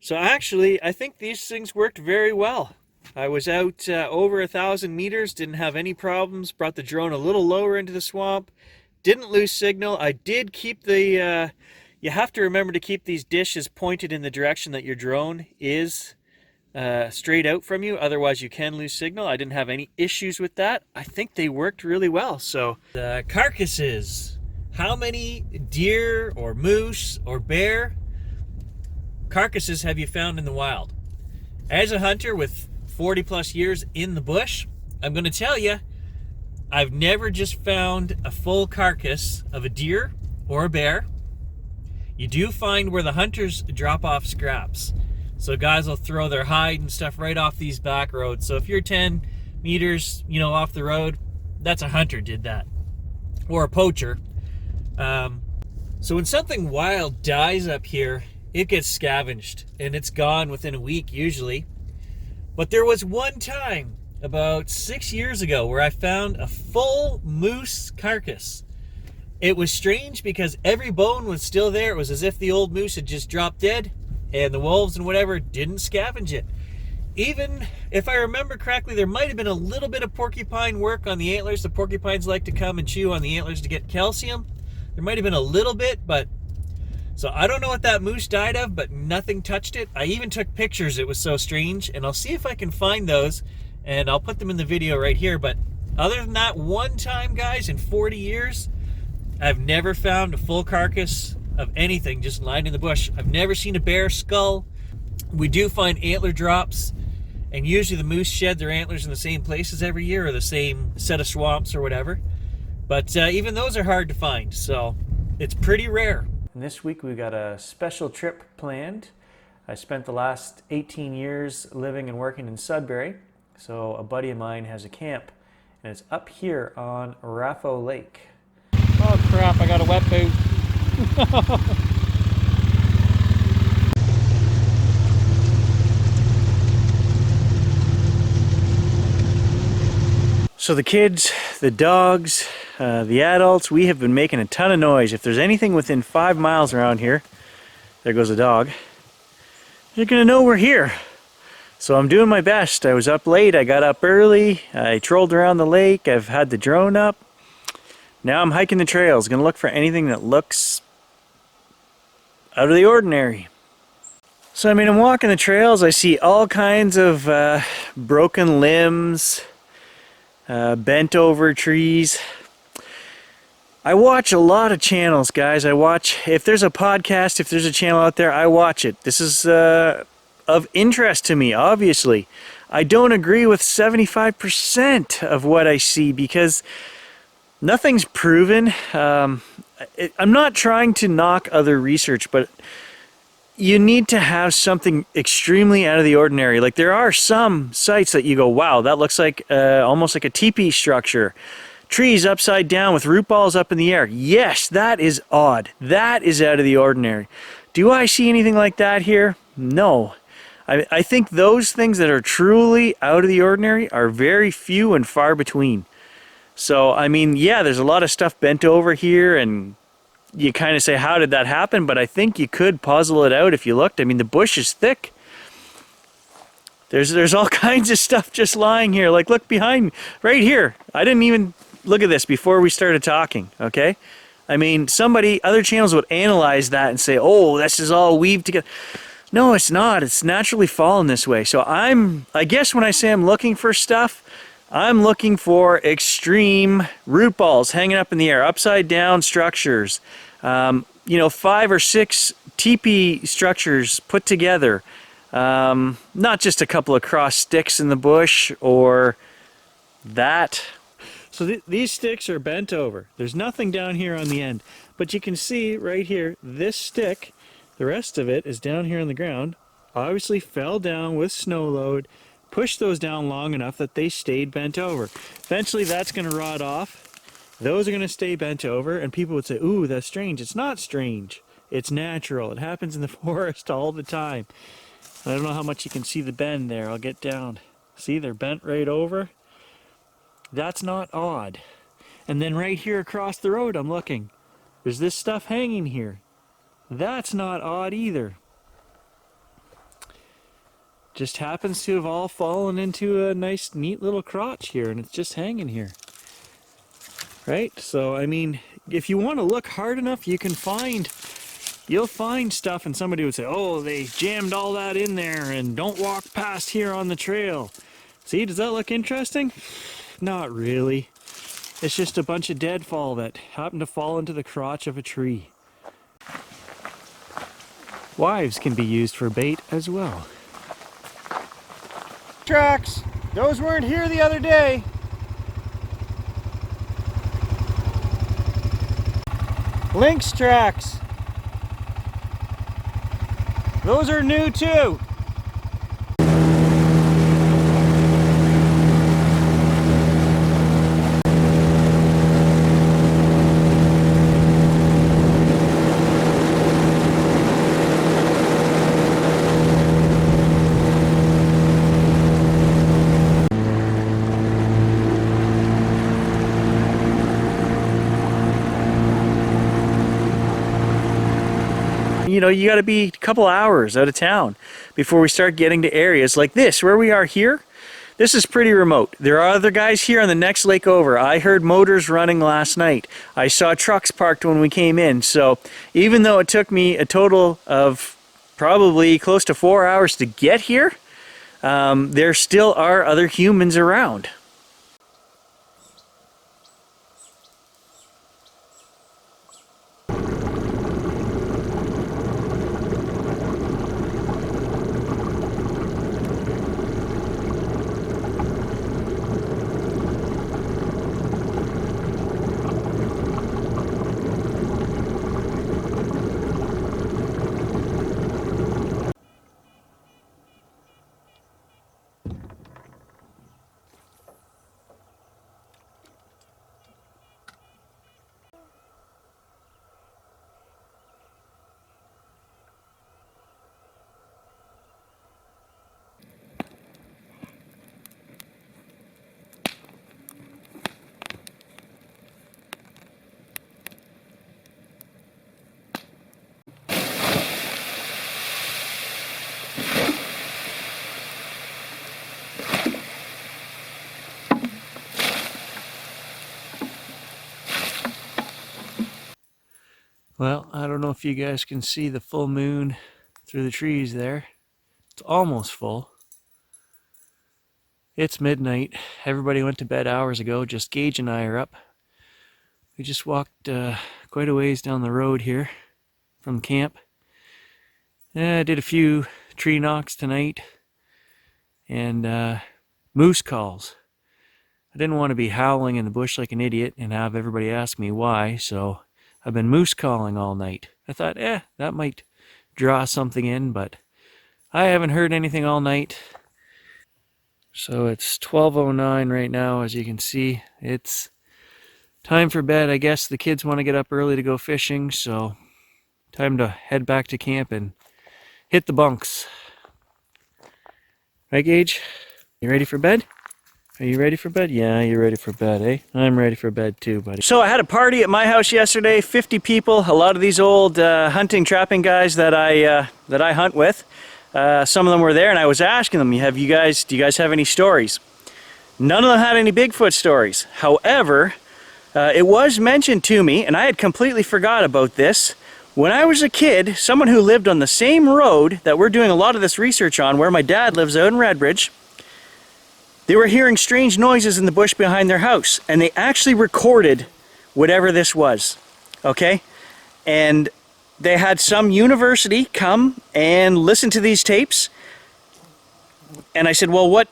So actually, I think these things worked very well. I was out over 1,000 meters, didn't have any problems, brought the drone a little lower into the swamp, didn't lose signal. I did keep the, you have to remember to keep these dishes pointed in the direction that your drone is straight out from you, otherwise you can lose signal. I didn't have any issues with that. I think they worked really well. So the carcasses, how many deer or moose or bear carcasses have you found in the wild? As a hunter with 40 plus years in the bush, I'm going to tell you, I've never just found a full carcass of a deer or a bear. You do find where the hunters drop off scraps. So guys will throw their hide and stuff right off these back roads. So if you're 10 meters, you know, off the road, that's a hunter did that. Or a poacher. So when something wild dies up here, it gets scavenged and it's gone within a week usually. But there was one time about 6 years ago where I found a full moose carcass. It was strange because every bone was still there. It was as if the old moose had just dropped dead and the wolves and whatever didn't scavenge it. Even if I remember correctly, there might have been a little bit of porcupine work on the antlers. The porcupines like to come and chew on the antlers to get calcium. There might have been a little bit, but so I don't know what that moose died of, but nothing touched it. I even took pictures. It was so strange, and I'll see if I can find those, and I'll put them in the video right here. But other than that, one time, guys, in 40 years, I've never found a full carcass of anything just lying in the bush. I've never seen a bear skull. We do find antler drops, and usually the moose shed their antlers in the same places every year, or the same set of swamps or whatever. But even those are hard to find, so it's pretty rare. And this week we got a special trip planned. I spent the last 18 years living and working in Sudbury, so a buddy of mine has a camp, and it's up here on Raffo Lake. Oh crap, I got a wet boot. So the kids, the dogs, the adults, we have been making a ton of noise. If there's anything within 5 miles around here, there goes a dog, you're gonna know we're here. So I'm doing my best. I was up late, I got up early, I trolled around the lake, I've had the drone up. Now I'm hiking the trails, gonna look for anything that looks out of the ordinary. So I mean, I'm walking the trails, I see all kinds of broken limbs, bent over trees. I watch a lot of channels, guys. I watch, if there's a podcast, if there's a channel out there, I watch it. This is of interest to me, obviously. I don't agree with 75% of what I see because nothing's proven. I'm not trying to knock other research, but you need to have something extremely out of the ordinary. Like there are some sites that you go, wow, that looks like almost like a teepee structure. Trees upside down with root balls up in the air. Yes, that is odd. That is out of the ordinary. Do I see anything like that here? No. I think those things that are truly out of the ordinary are very few and far between. So, I mean, yeah, there's a lot of stuff bent over here and you kind of say, how did that happen? But I think you could puzzle it out if you looked. I mean, the bush is thick. There's all kinds of stuff just lying here. Like, look behind me, right here. I didn't even look at this before we started talking, okay? I mean, other channels would analyze that and say, oh, this is all weaved together. No, it's not. It's naturally fallen this way. So I guess when I say I'm looking for stuff, I'm looking for extreme root balls hanging up in the air, upside down structures, you know, 5 or 6 teepee structures put together, not just a couple of cross sticks in the bush or that. So these sticks are bent over. There's nothing down here on the end, but you can see right here, this stick, the rest of it is down here on the ground, obviously fell down with snow load, pushed those down long enough that they stayed bent over. Eventually that's going to rot off. Those are going to stay bent over, and people would say, ooh, that's strange. It's not strange. It's natural. It happens in the forest all the time. I don't know how much you can see the bend there. I'll get down. See, they're bent right over. That's not odd. And then right here across the road, I'm looking. There's this stuff hanging here. That's not odd either. just happens to have all fallen into a nice, neat little crotch here, and it's just hanging here. Right? So, I mean, if you want to look hard enough, you'll find stuff, and somebody would say, oh, they jammed all that in there, and don't walk past here on the trail. See, does that look interesting? Not really. It's just a bunch of deadfall that happened to fall into the crotch of a tree. Wives can be used for bait as well. Tracks! Those weren't here the other day. Lynx tracks. Those are new too. You know, you got to be a couple hours out of town before we start getting to areas like this, where we are here. This is pretty remote. There are other guys here on the next lake over. I heard motors running last night. I saw trucks parked when we came in. So even though it took me a total of probably close to 4 hours to get here, there still are other humans around. Well, I don't know if you guys can see the full moon through the trees there. It's almost full. It's midnight. Everybody went to bed hours ago. Just Gage and I are up. We just walked quite a ways down the road here from camp. I did a few tree knocks tonight and moose calls. I didn't want to be howling in the bush like an idiot and have everybody ask me why, so I've been moose calling all night. I thought, that might draw something in, but I haven't heard anything all night. So it's 12:09 right now, as you can see. It's time for bed. I guess the kids want to get up early to go fishing, so time to head back to camp and hit the bunks. Right, Gage? You ready for bed? Are you ready for bed? Yeah, you're ready for bed, eh? I'm ready for bed too, buddy. So I had a party at my house yesterday, 50 people, a lot of these old hunting, trapping guys that I hunt with. Some of them were there, and I was asking them, do you guys have any stories? None of them had any Bigfoot stories. However, it was mentioned to me, and I had completely forgot about this. When I was a kid, someone who lived on the same road that we're doing a lot of this research on, where my dad lives out in Redbridge, they were hearing strange noises in the bush behind their house, and they actually recorded whatever this was, okay? And they had some university come and listen to these tapes, and I said, well, what?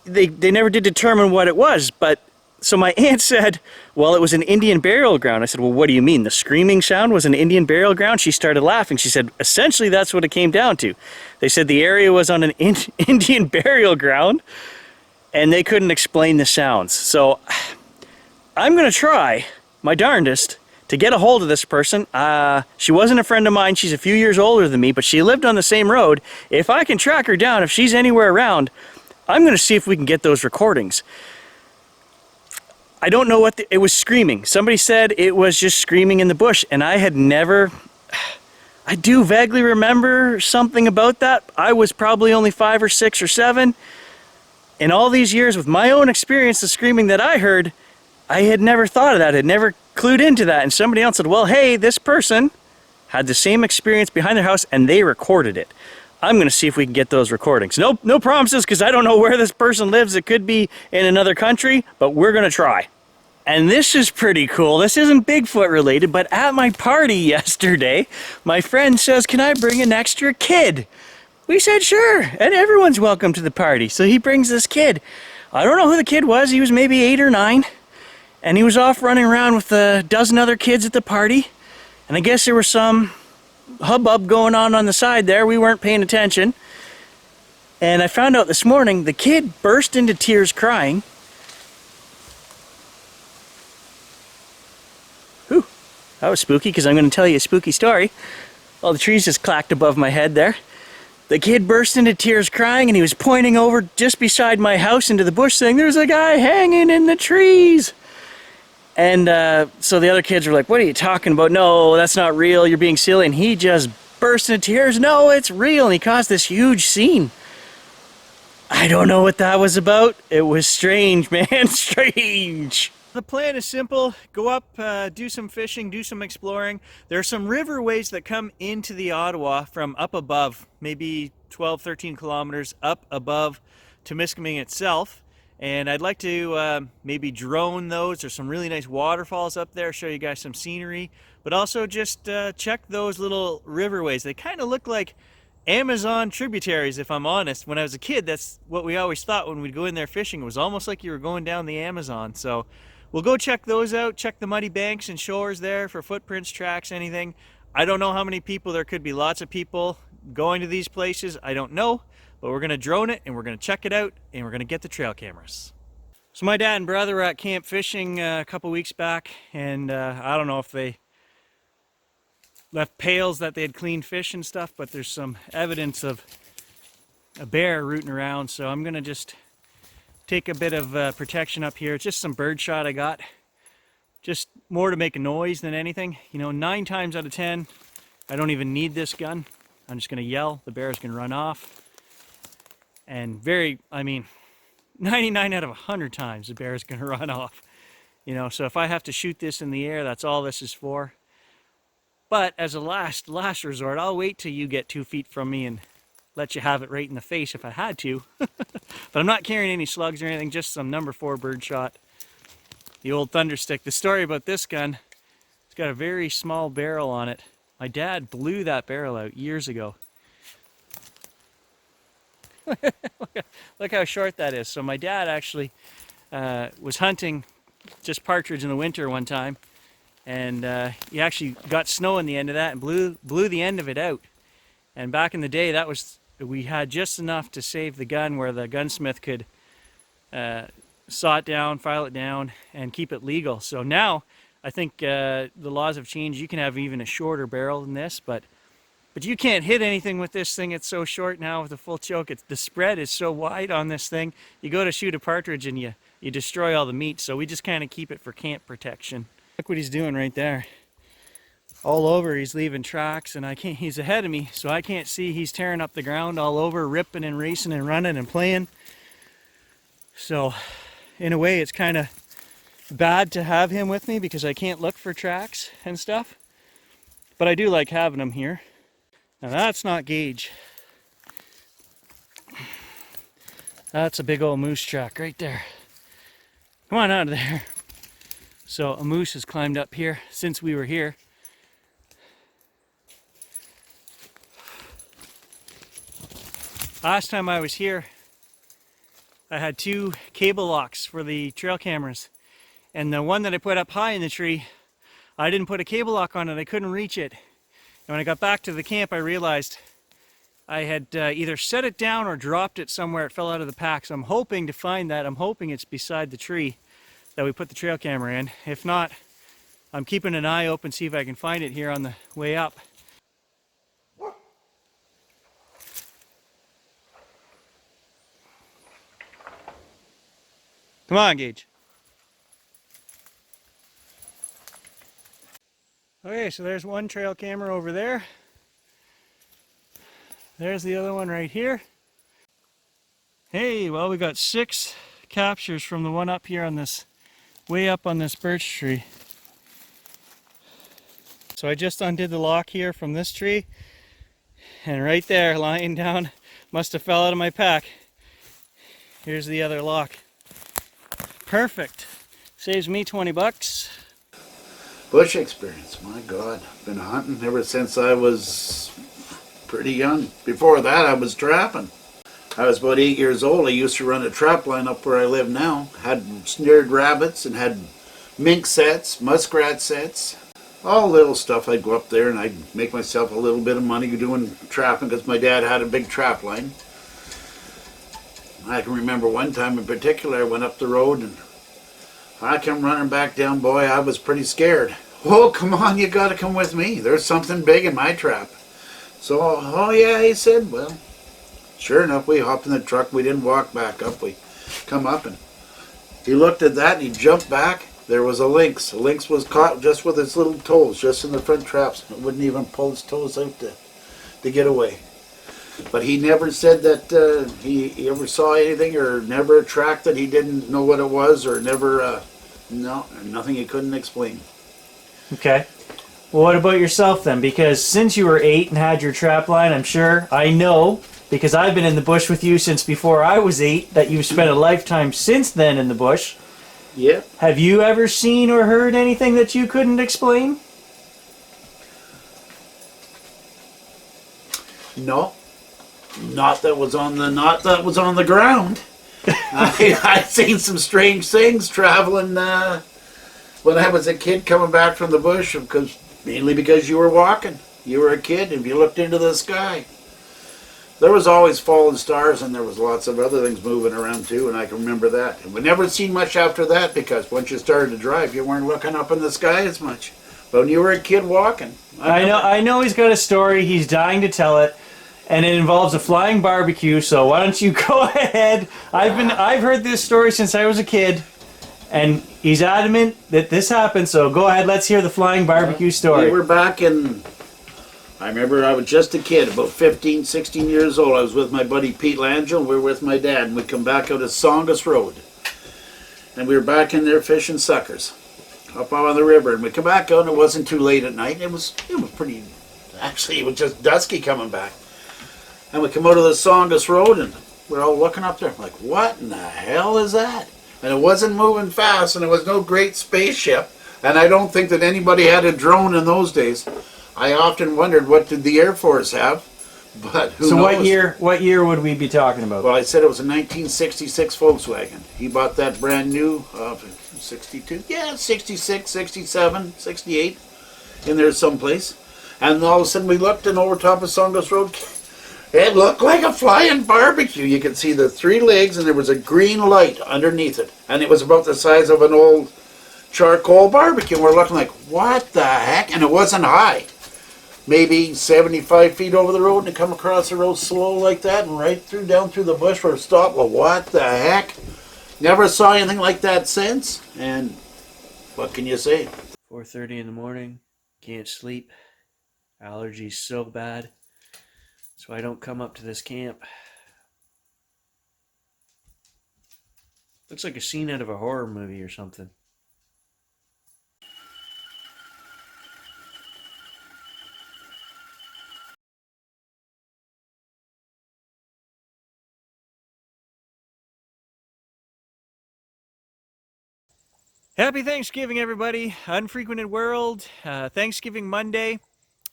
They never did determine what it was, but so my aunt said, well, it was an Indian burial ground. I said, well, what do you mean? The screaming sound was an Indian burial ground? She started laughing. She said, essentially, that's what it came down to. They said the area was on an Indian burial ground, and they couldn't explain the sounds. So I'm going to try my darndest to get a hold of this person. She wasn't a friend of mine. She's a few years older than me, but she lived on the same road. If I can track her down, if she's anywhere around, I'm going to see if we can get those recordings. I don't know what it was screaming. Somebody said it was just screaming in the bush, and I had never I do vaguely remember something about that. I was probably only 5 or 6 or 7. In all these years, with my own experience of screaming that I heard, I had never thought of that, had never clued into that. And somebody else said, well, hey, this person had the same experience behind their house and they recorded it. I'm going to see if we can get those recordings. No promises, because I don't know where this person lives. It could be in another country, but we're going to try. And this is pretty cool. This isn't Bigfoot related, but at my party yesterday, my friend says, can I bring an extra kid? We said sure, and everyone's welcome to the party. So he brings this kid. I don't know who the kid was. He was maybe 8 or 9, and he was off running around with a dozen other kids at the party. And I guess there was some hubbub going on the side there. We weren't paying attention. And I found out this morning the kid burst into tears crying. Whew, that was spooky, because I'm going to tell you a spooky story. All the trees just clacked above my head there. The kid burst into tears crying, and he was pointing over just beside my house into the bush saying, there's a guy hanging in the trees. And so the other kids were like, what are you talking about? No, that's not real. You're being silly. And he just burst into tears. No, it's real. And he caused this huge scene. I don't know what that was about. It was strange, man. Strange. The plan is simple. Go up, do some fishing, do some exploring. There are some riverways that come into the Ottawa from up above, maybe 12, 13 kilometers up above Temiskaming itself. And I'd like to maybe drone those. There's some really nice waterfalls up there, show you guys some scenery, but also just check those little riverways. They kind of look like Amazon tributaries, if I'm honest. When I was a kid, that's what we always thought when we'd go in there fishing. It was almost like you were going down the Amazon. So we'll go check those out, check the muddy banks and shores there for footprints, tracks, anything. I don't know how many people. There could be lots of people going to these places. I don't know. But we're going to drone it, and we're going to check it out, and we're going to get the trail cameras. So my dad and brother were at camp fishing a couple weeks back, and I don't know if they left pails that they had cleaned fish and stuff, but there's some evidence of a bear rooting around, so I'm going to just take a bit of protection up here. It's just some bird shot I got, just more to make a noise than anything. You know, 9 times out of 10, I don't even need this gun. I'm just going to yell, the bear's going to run off. And 99 out of 100 times the bear is going to run off. You know, so if I have to shoot this in the air, that's all this is for. But as a last resort, I'll wait till you get 2 feet from me and let you have it right in the face if I had to. But I'm not carrying any slugs or anything, just some number 4 bird shot. The old Thunderstick. The story about this gun, it's got a very small barrel on it. My dad blew that barrel out years ago. Look how short that is. So my dad actually was hunting just partridge in the winter one time, and he actually got snow in the end of that and blew the end of it out. And back in the day, we had just enough to save the gun where the gunsmith could saw it down, file it down, and keep it legal. So now I think the laws have changed. You can have even a shorter barrel than this, but you can't hit anything with this thing. It's so short now with a full choke. The spread is so wide on this thing. You go to shoot a partridge and you destroy all the meat. So we just kind of keep it for camp protection. Look what he's doing right there. All over, he's leaving tracks, and he's ahead of me, so I can't see. He's tearing up the ground all over, ripping and racing and running and playing. So in a way, it's kind of bad to have him with me because I can't look for tracks and stuff. But I do like having him here. Now that's not Gage. That's a big old moose track right there. Come on out of there. So a moose has climbed up here since we were here. Last time I was here, I had 2 cable locks for the trail cameras. And the one that I put up high in the tree, I didn't put a cable lock on it. I couldn't reach it. And when I got back to the camp, I realized I had either set it down or dropped it somewhere. It fell out of the pack. So I'm hoping to find that. I'm hoping it's beside the tree that we put the trail camera in. If not, I'm keeping an eye open, see if I can find it here on the way up. Come on, Gage. Okay, so there's one trail camera over there. There's the other one right here. Hey, well, we got 6 captures from the one up here on this, way up on this birch tree. So I just undid the lock here from this tree, and right there, lying down, must have fell out of my pack. Here's the other lock. Perfect. Saves me 20 bucks. Bush experience, my God. Been hunting ever since I was pretty young. Before that, I was trapping. I was about 8 years old. I used to run a trap line up where I live now. Had snared rabbits and had mink sets, muskrat sets, all little stuff. I'd go up there and I'd make myself a little bit of money doing trapping because my dad had a big trap line. I can remember one time in particular, I went up the road and I come running back down. Boy, I was pretty scared. Oh, come on, you got to come with me. There's something big in my trap. So, oh yeah, he said, well, sure enough, we hopped in the truck. We didn't walk back up. We come up and he looked at that and he jumped back. There was a lynx. The lynx was caught just with its little toes, just in the front traps. It wouldn't even pull its toes out to get away. But he never said that he ever saw anything or never a track that he didn't know what it was or never, no, nothing he couldn't explain. Okay. Well, what about yourself then? Because since you were 8 and had your trap line, I'm sure, I know, because I've been in the bush with you since before I was 8, that you've spent a lifetime since then in the bush. Yeah. Have you ever seen or heard anything that you couldn't explain? No. Not that was on the ground. I've seen some strange things traveling when I was a kid coming back from the bush, mainly because you were walking. You were a kid and you looked into the sky. There was always falling stars and there was lots of other things moving around too, and I can remember that. And we never seen much after that because once you started to drive, you weren't looking up in the sky as much. But when you were a kid walking. I know he's got a story. He's dying to tell it. And it involves a flying barbecue, so why don't you go ahead? I've heard this story since I was a kid, and he's adamant that this happened, so go ahead, let's hear the flying barbecue story. We were back in, I remember I was just a kid, about 15, 16 years old. I was with my buddy Pete Langell, and we were with my dad, and we'd come back out of Songus Road. And we were back in there fishing suckers, up on the river, and we come back out, and it wasn't too late at night. It was pretty, actually it was just dusky coming back. And we come out of the Songus Road and we're all looking up there. I'm like, what in the hell is that? And it wasn't moving fast and it was no great spaceship. And I don't think that anybody had a drone in those days. I often wondered, what did the Air Force have? But who knows? What year would we be talking about? Well, I said it was a 1966 Volkswagen. He bought that brand new, 62? Yeah, 66, 67, 68, in there someplace. And all of a sudden we looked and over top of Songus Road, it looked like a flying barbecue. You could see the 3 legs and there was a green light underneath it. And it was about the size of an old charcoal barbecue. And we're looking like, what the heck? And it wasn't high. Maybe 75 feet over the road and it come across the road slow like that and right through down through the bush where it stopped. Well, what the heck? Never saw anything like that since. And what can you say? 4:30 in the morning, can't sleep, allergies so bad. So I don't come up to this camp. Looks like a scene out of a horror movie or something. Happy Thanksgiving, everybody. Unfrequented World, Thanksgiving Monday.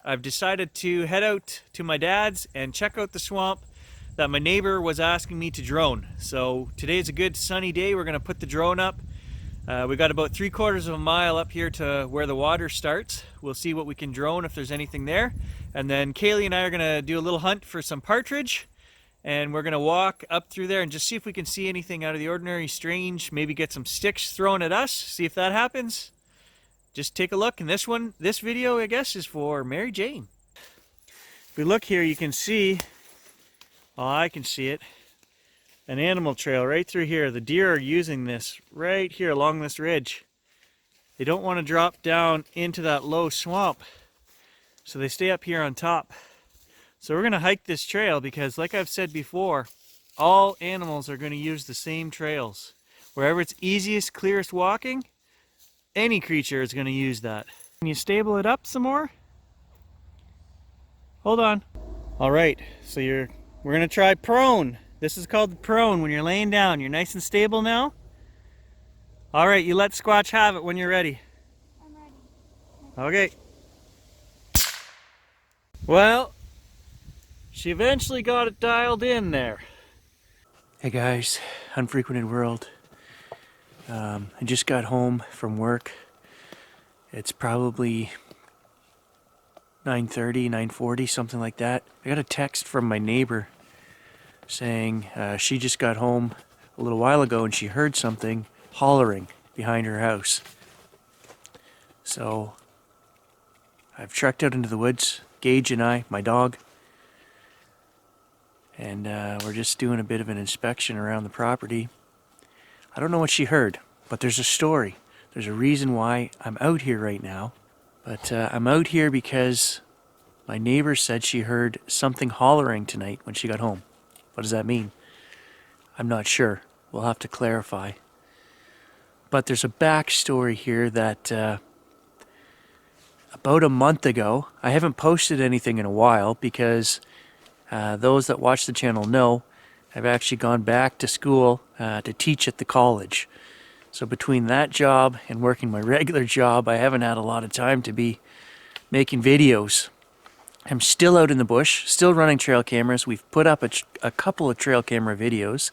I've decided to head out to my dad's and check out the swamp that my neighbor was asking me to drone. So today's a good sunny day. We're going to put the drone up. We got about 3/4 of a mile up here to where the water starts. We'll see what we can drone, if there's anything there. And then Kaylee and I are going to do a little hunt for some partridge. And we're going to walk up through there and just see if we can see anything out of the ordinary, strange, maybe get some sticks thrown at us, see if that happens. Just take a look, and this video, I guess, is for Mary Jane. If we look here, you can see, oh, I can see it, an animal trail right through here. The deer are using this right here along this ridge. They don't want to drop down into that low swamp, so they stay up here on top. So we're going to hike this trail because, like I've said before, all animals are going to use the same trails. Wherever it's easiest, clearest walking, any creature is going to use that. Can you stable it up some more? Hold on. All right, so we're going to try prone. This is called the prone when you're laying down. You're nice and stable now? All right, you let Squatch have it when you're ready. I'm ready. Okay. Well, she eventually got it dialed in there. Hey guys, Unfrequented World. I just got home from work. It's probably 9:30, 9:40, something like that. I got a text from my neighbor saying she just got home a little while ago and she heard something hollering behind her house. So I've trekked out into the woods, Gage and I, my dog, and we're just doing a bit of an inspection around the property. I don't know what she heard, but there's a story. There's a reason why I'm out here right now. But I'm out here because my neighbor said she heard something hollering tonight when she got home. What does that mean? I'm not sure. We'll have to clarify. But there's a backstory here that about a month ago, I haven't posted anything in a while because those that watch the channel know I've actually gone back to school to teach at the college. So between that job and working my regular job, I haven't had a lot of time to be making videos. I'm still out in the bush, still running trail cameras. We've put up a couple of trail camera videos.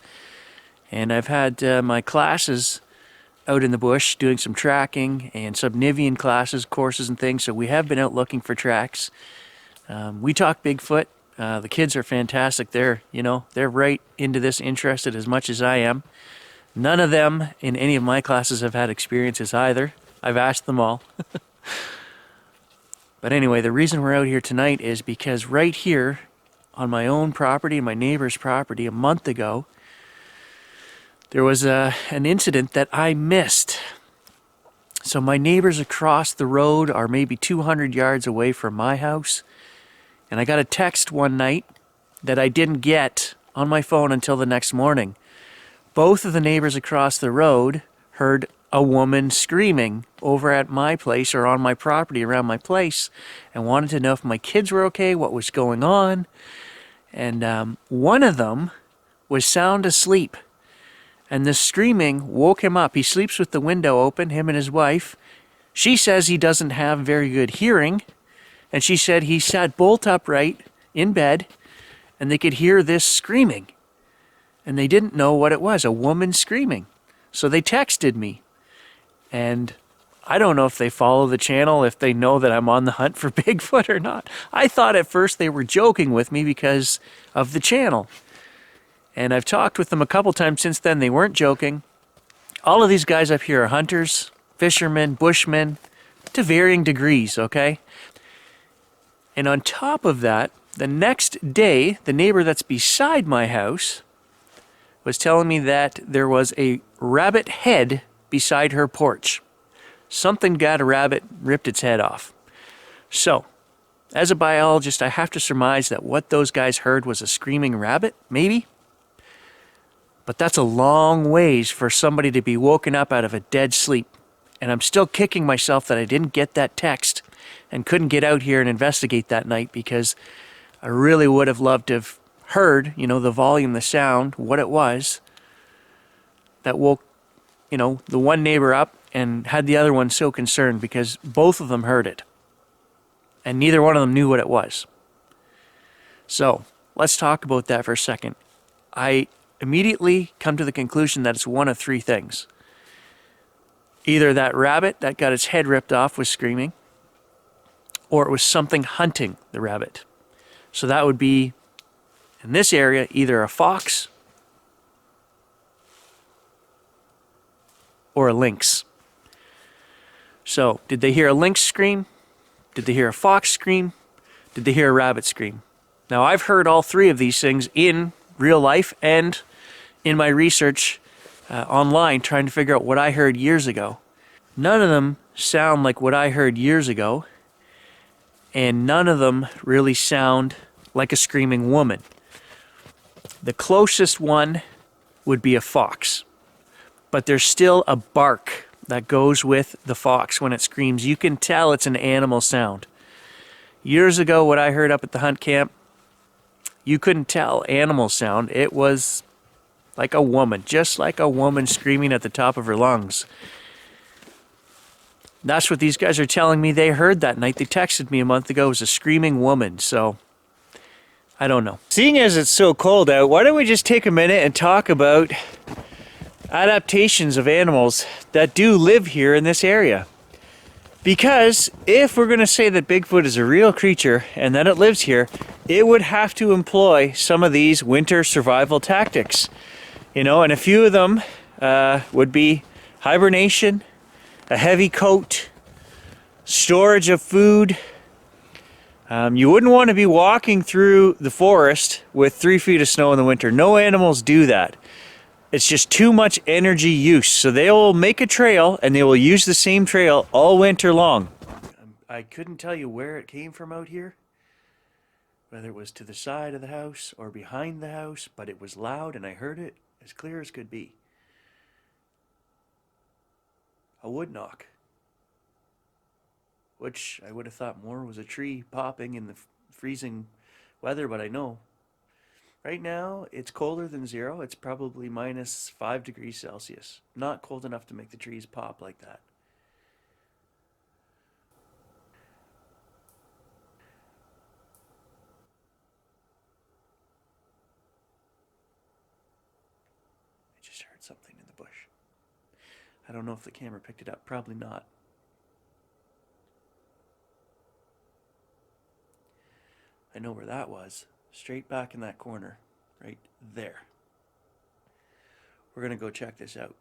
And I've had my classes out in the bush doing some tracking and subnivian classes, courses and things. So we have been out looking for tracks. We talk Bigfoot. The kids are fantastic. They're right into this, interested as much as I am. None of them in any of my classes have had experiences either. I've asked them all. But anyway, the reason we're out here tonight is because right here on my own property, my neighbor's property, a month ago, there was an incident that I missed. So my neighbors across the road are maybe 200 yards away from my house. And I got a text one night that I didn't get on my phone until the next morning. Both of the neighbors across the road heard a woman screaming over at my place or on my property around my place and wanted to know if my kids were okay, what was going on. And one of them was sound asleep. And the screaming woke him up. He sleeps with the window open, him and his wife. She says he doesn't have very good hearing. And she said he sat bolt upright in bed and they could hear this screaming. And they didn't know what it was, a woman screaming. So they texted me. And I don't know if they follow the channel, if they know that I'm on the hunt for Bigfoot or not. I thought at first they were joking with me because of the channel. And I've talked with them a couple times since then. They weren't joking. All of these guys up here are hunters, fishermen, bushmen, to varying degrees, okay? And on top of that, the next day, the neighbor that's beside my house was telling me that there was a rabbit head beside her porch. Something got a rabbit, ripped its head off. So, as a biologist, I have to surmise that what those guys heard was a screaming rabbit, maybe? But that's a long ways for somebody to be woken up out of a dead sleep. And I'm still kicking myself that I didn't get that text and couldn't get out here and investigate that night because I really would have loved to have heard, the volume, the sound, what it was that woke, the one neighbor up and had the other one so concerned because both of them heard it. And neither one of them knew what it was. So, let's talk about that for a second. I immediately come to the conclusion that it's one of three things. Either that rabbit that got its head ripped off was screaming, or it was something hunting the rabbit. So that would be, in this area, either a fox or a lynx. So, did they hear a lynx scream? Did they hear a fox scream? Did they hear a rabbit scream? Now, I've heard all three of these things in real life and in my research online trying to figure out what I heard years ago. None of them sound like what I heard years ago, and none of them really sound like a screaming woman. The closest one would be a fox, but there's still a bark that goes with the fox when it screams. You can tell it's an animal sound. Years ago, what I heard up at the hunt camp, you couldn't tell animal sound. It was like a woman, just like a woman screaming at the top of her lungs. That's what these guys are telling me they heard that night. They texted me a month ago. It was a screaming woman, so I don't know. Seeing as it's so cold out, why don't we just take a minute and talk about adaptations of animals that do live here in this area. Because if we're going to say that Bigfoot is a real creature and that it lives here, it would have to employ some of these winter survival tactics. You know, and a few of them would be hibernation, a heavy coat, storage of food. You wouldn't want to be walking through the forest with 3 feet of snow in the winter. No animals do that. It's just too much energy use. So they will make a trail and they will use the same trail all winter long. I couldn't tell you where it came from out here, whether it was to the side of the house or behind the house, but it was loud and I heard it as clear as could be. A wood knock, which I would have thought more was a tree popping in the freezing weather, but I know. Right now, it's colder than 0. It's probably minus 5 degrees Celsius. Not cold enough to make the trees pop like that. I just heard something in the bush. I don't know if the camera picked it up. Probably not. I know where that was. Straight back in that corner. Right there. We're going to go check this out.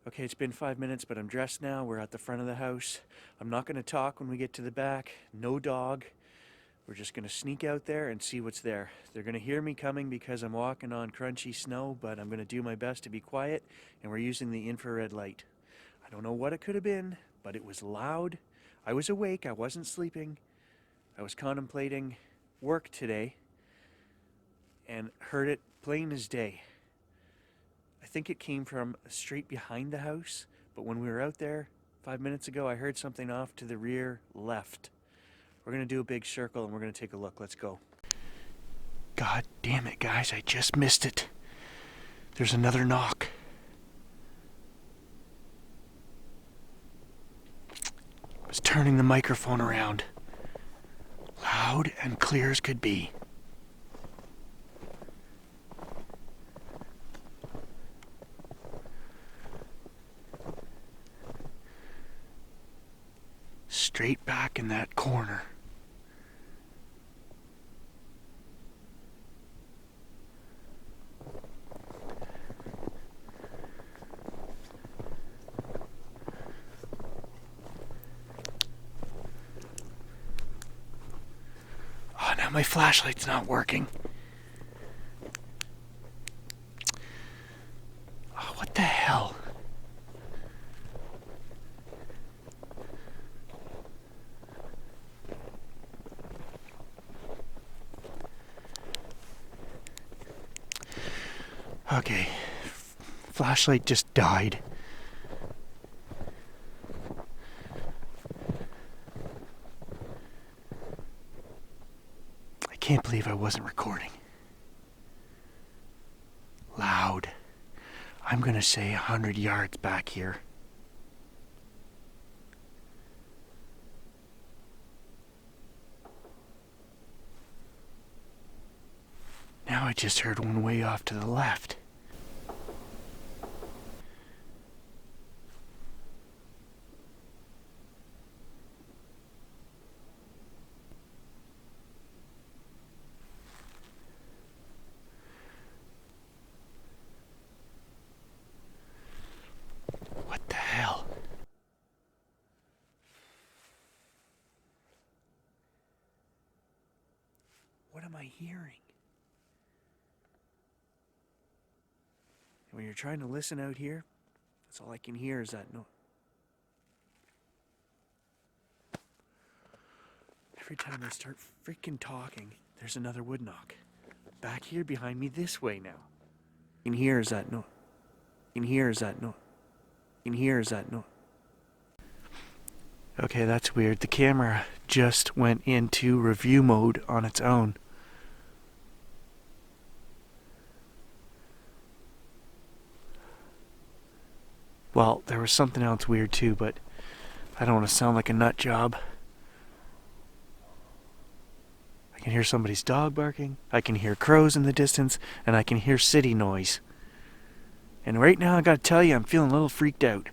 Okay, it's been 5 minutes, but I'm dressed now. We're at the front of the house. I'm not going to talk when we get to the back. No dog. We're just going to sneak out there and see what's there. They're going to hear me coming because I'm walking on crunchy snow, but I'm going to do my best to be quiet, and we're using the infrared light. I don't know what it could have been, but it was loud. I was awake. I wasn't sleeping. I was contemplating work today and heard it plain as day. I think it came from straight behind the house, but when we were out there 5 minutes ago, I heard something off to the rear left. We're going to do a big circle and we're going to take a look. Let's go. God damn it, guys. I just missed it. There's another knock. I was turning the microphone around. Loud and clear as could be. Straight back in that corner. Oh, now my flashlight's not working. Oh, what the hell? Okay, flashlight just died. I can't believe I wasn't recording. Loud. I'm gonna say 100 yards back here. Now I just heard one way off to the left. What the hell? What am I hearing? When you're trying to listen out here, that's all I can hear is that noise. Every time I start freaking talking, There's another wood knock. Back here behind me this way now. In here is that no. In here is that no. In here is that no. Okay, that's weird. The camera just went into review mode on its own. Well, there was something else weird too, but I don't want to sound like a nut job. I can hear somebody's dog barking, I can hear crows in the distance, and I can hear city noise. And right now I gotta tell you, I'm feeling a little freaked out.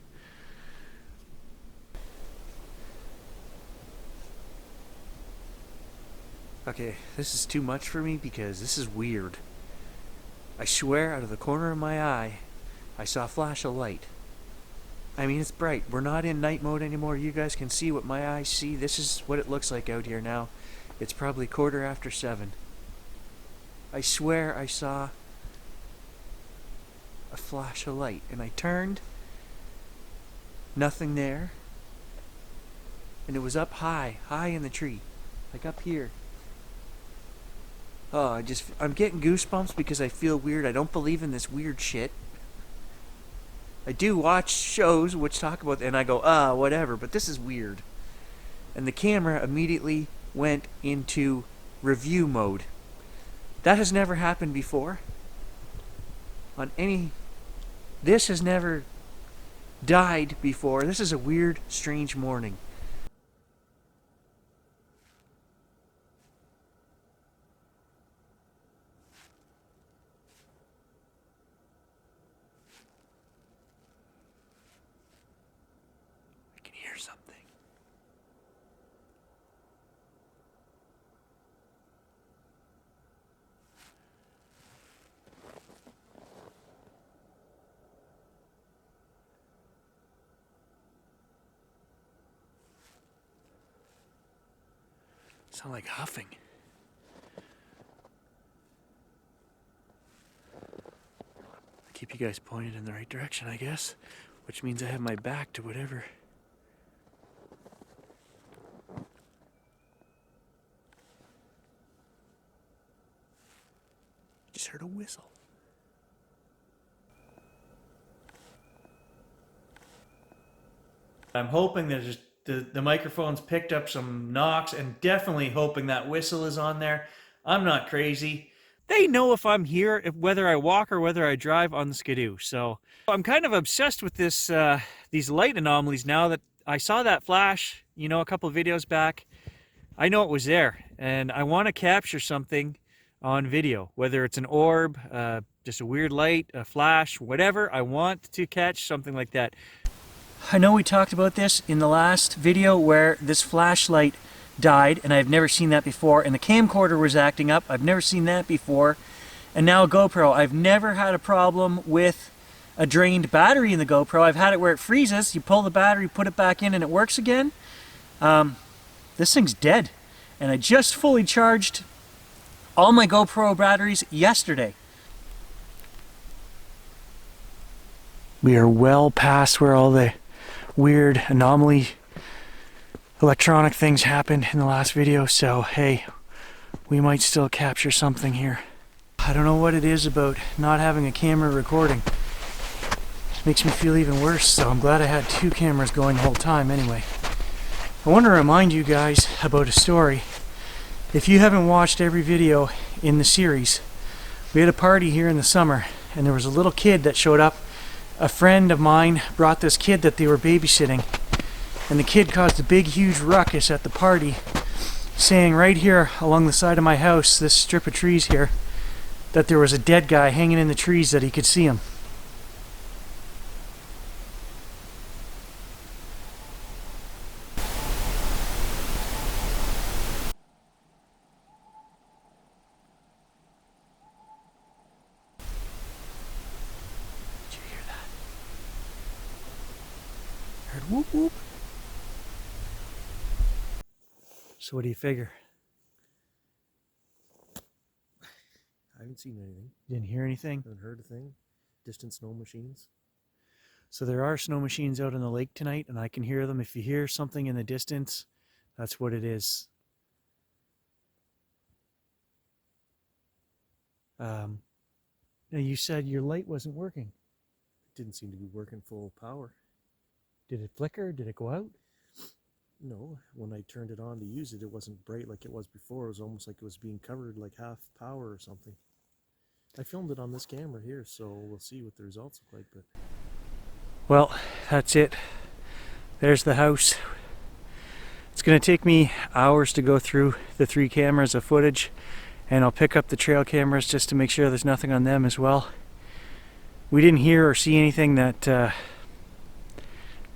Okay, this is too much for me because this is weird. I swear out of the corner of my eye, I saw a flash of light. I mean, it's bright. We're not in night mode anymore. You guys can see what my eyes see. This is what it looks like out here now. It's probably 7:15. I swear I saw a flash of light. And I turned. Nothing there. And it was up high in the tree. Like up here. Oh, I'm getting goosebumps because I feel weird. I don't believe in this weird shit. I do watch shows which talk about, and I go, whatever, but this is weird. And the camera immediately went into review mode. That has never happened before. This has never died before. This is a weird, strange morning. I can hear something. Sound like huffing. Keep you guys pointed in the right direction, I guess, which means I have my back to whatever. Just heard a whistle. I'm hoping that the microphone's picked up some knocks, and definitely hoping that whistle is on there. I'm not crazy. They know if I'm here, whether I walk or whether I drive on the Skidoo. So I'm kind of obsessed with these light anomalies now that I saw that flash, a couple of videos back. I know it was there, and I want to capture something on video, whether it's an orb, just a weird light, a flash, whatever. I want to catch something like that. I know we talked about this in the last video where this flashlight died, and I've never seen that before, and the camcorder was acting up. I've never seen that before. And now a GoPro. I've never had a problem with a drained battery in the GoPro. I've had it where it freezes, you pull the battery, put it back in, and it works again. This thing's dead, and I just fully charged all my GoPro batteries yesterday. We are well past where all the weird anomaly electronic things happened in the last video, so hey, we might still capture something here. I don't know what it is about not having a camera recording. It makes me feel even worse, so I'm glad I had two cameras going the whole time anyway. I want to remind you guys about a story. If you haven't watched every video in the series, we had a party here in the summer, and there was a little kid that showed up. A friend of mine brought this kid that they were babysitting, and the kid caused a big huge ruckus at the party, saying right here along the side of my house, this strip of trees here, that there was a dead guy hanging in the trees, that he could see him. Whoop whoop. So what do you figure? I haven't seen anything. Didn't hear anything? Haven't heard a thing. Distant snow machines. So there are snow machines out on the lake tonight, and I can hear them. If you hear something in the distance, that's what it is. Now you said your light wasn't working. It didn't seem to be working full power. Did it flicker? Did it go out? No, when I turned it on to use it, it wasn't bright like it was before. It was almost like it was being covered like half power or something. I filmed it on this camera here, so we'll see what the results look like. But Well, that's it. There's the house. It's going to take me hours to go through the 3 cameras of footage, and I'll pick up the trail cameras just to make sure there's nothing on them as well. We didn't hear or see anything that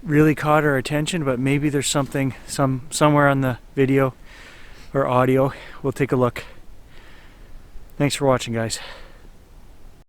really caught our attention, but maybe there's something somewhere on the video or audio. We'll take a look. Thanks for watching, guys.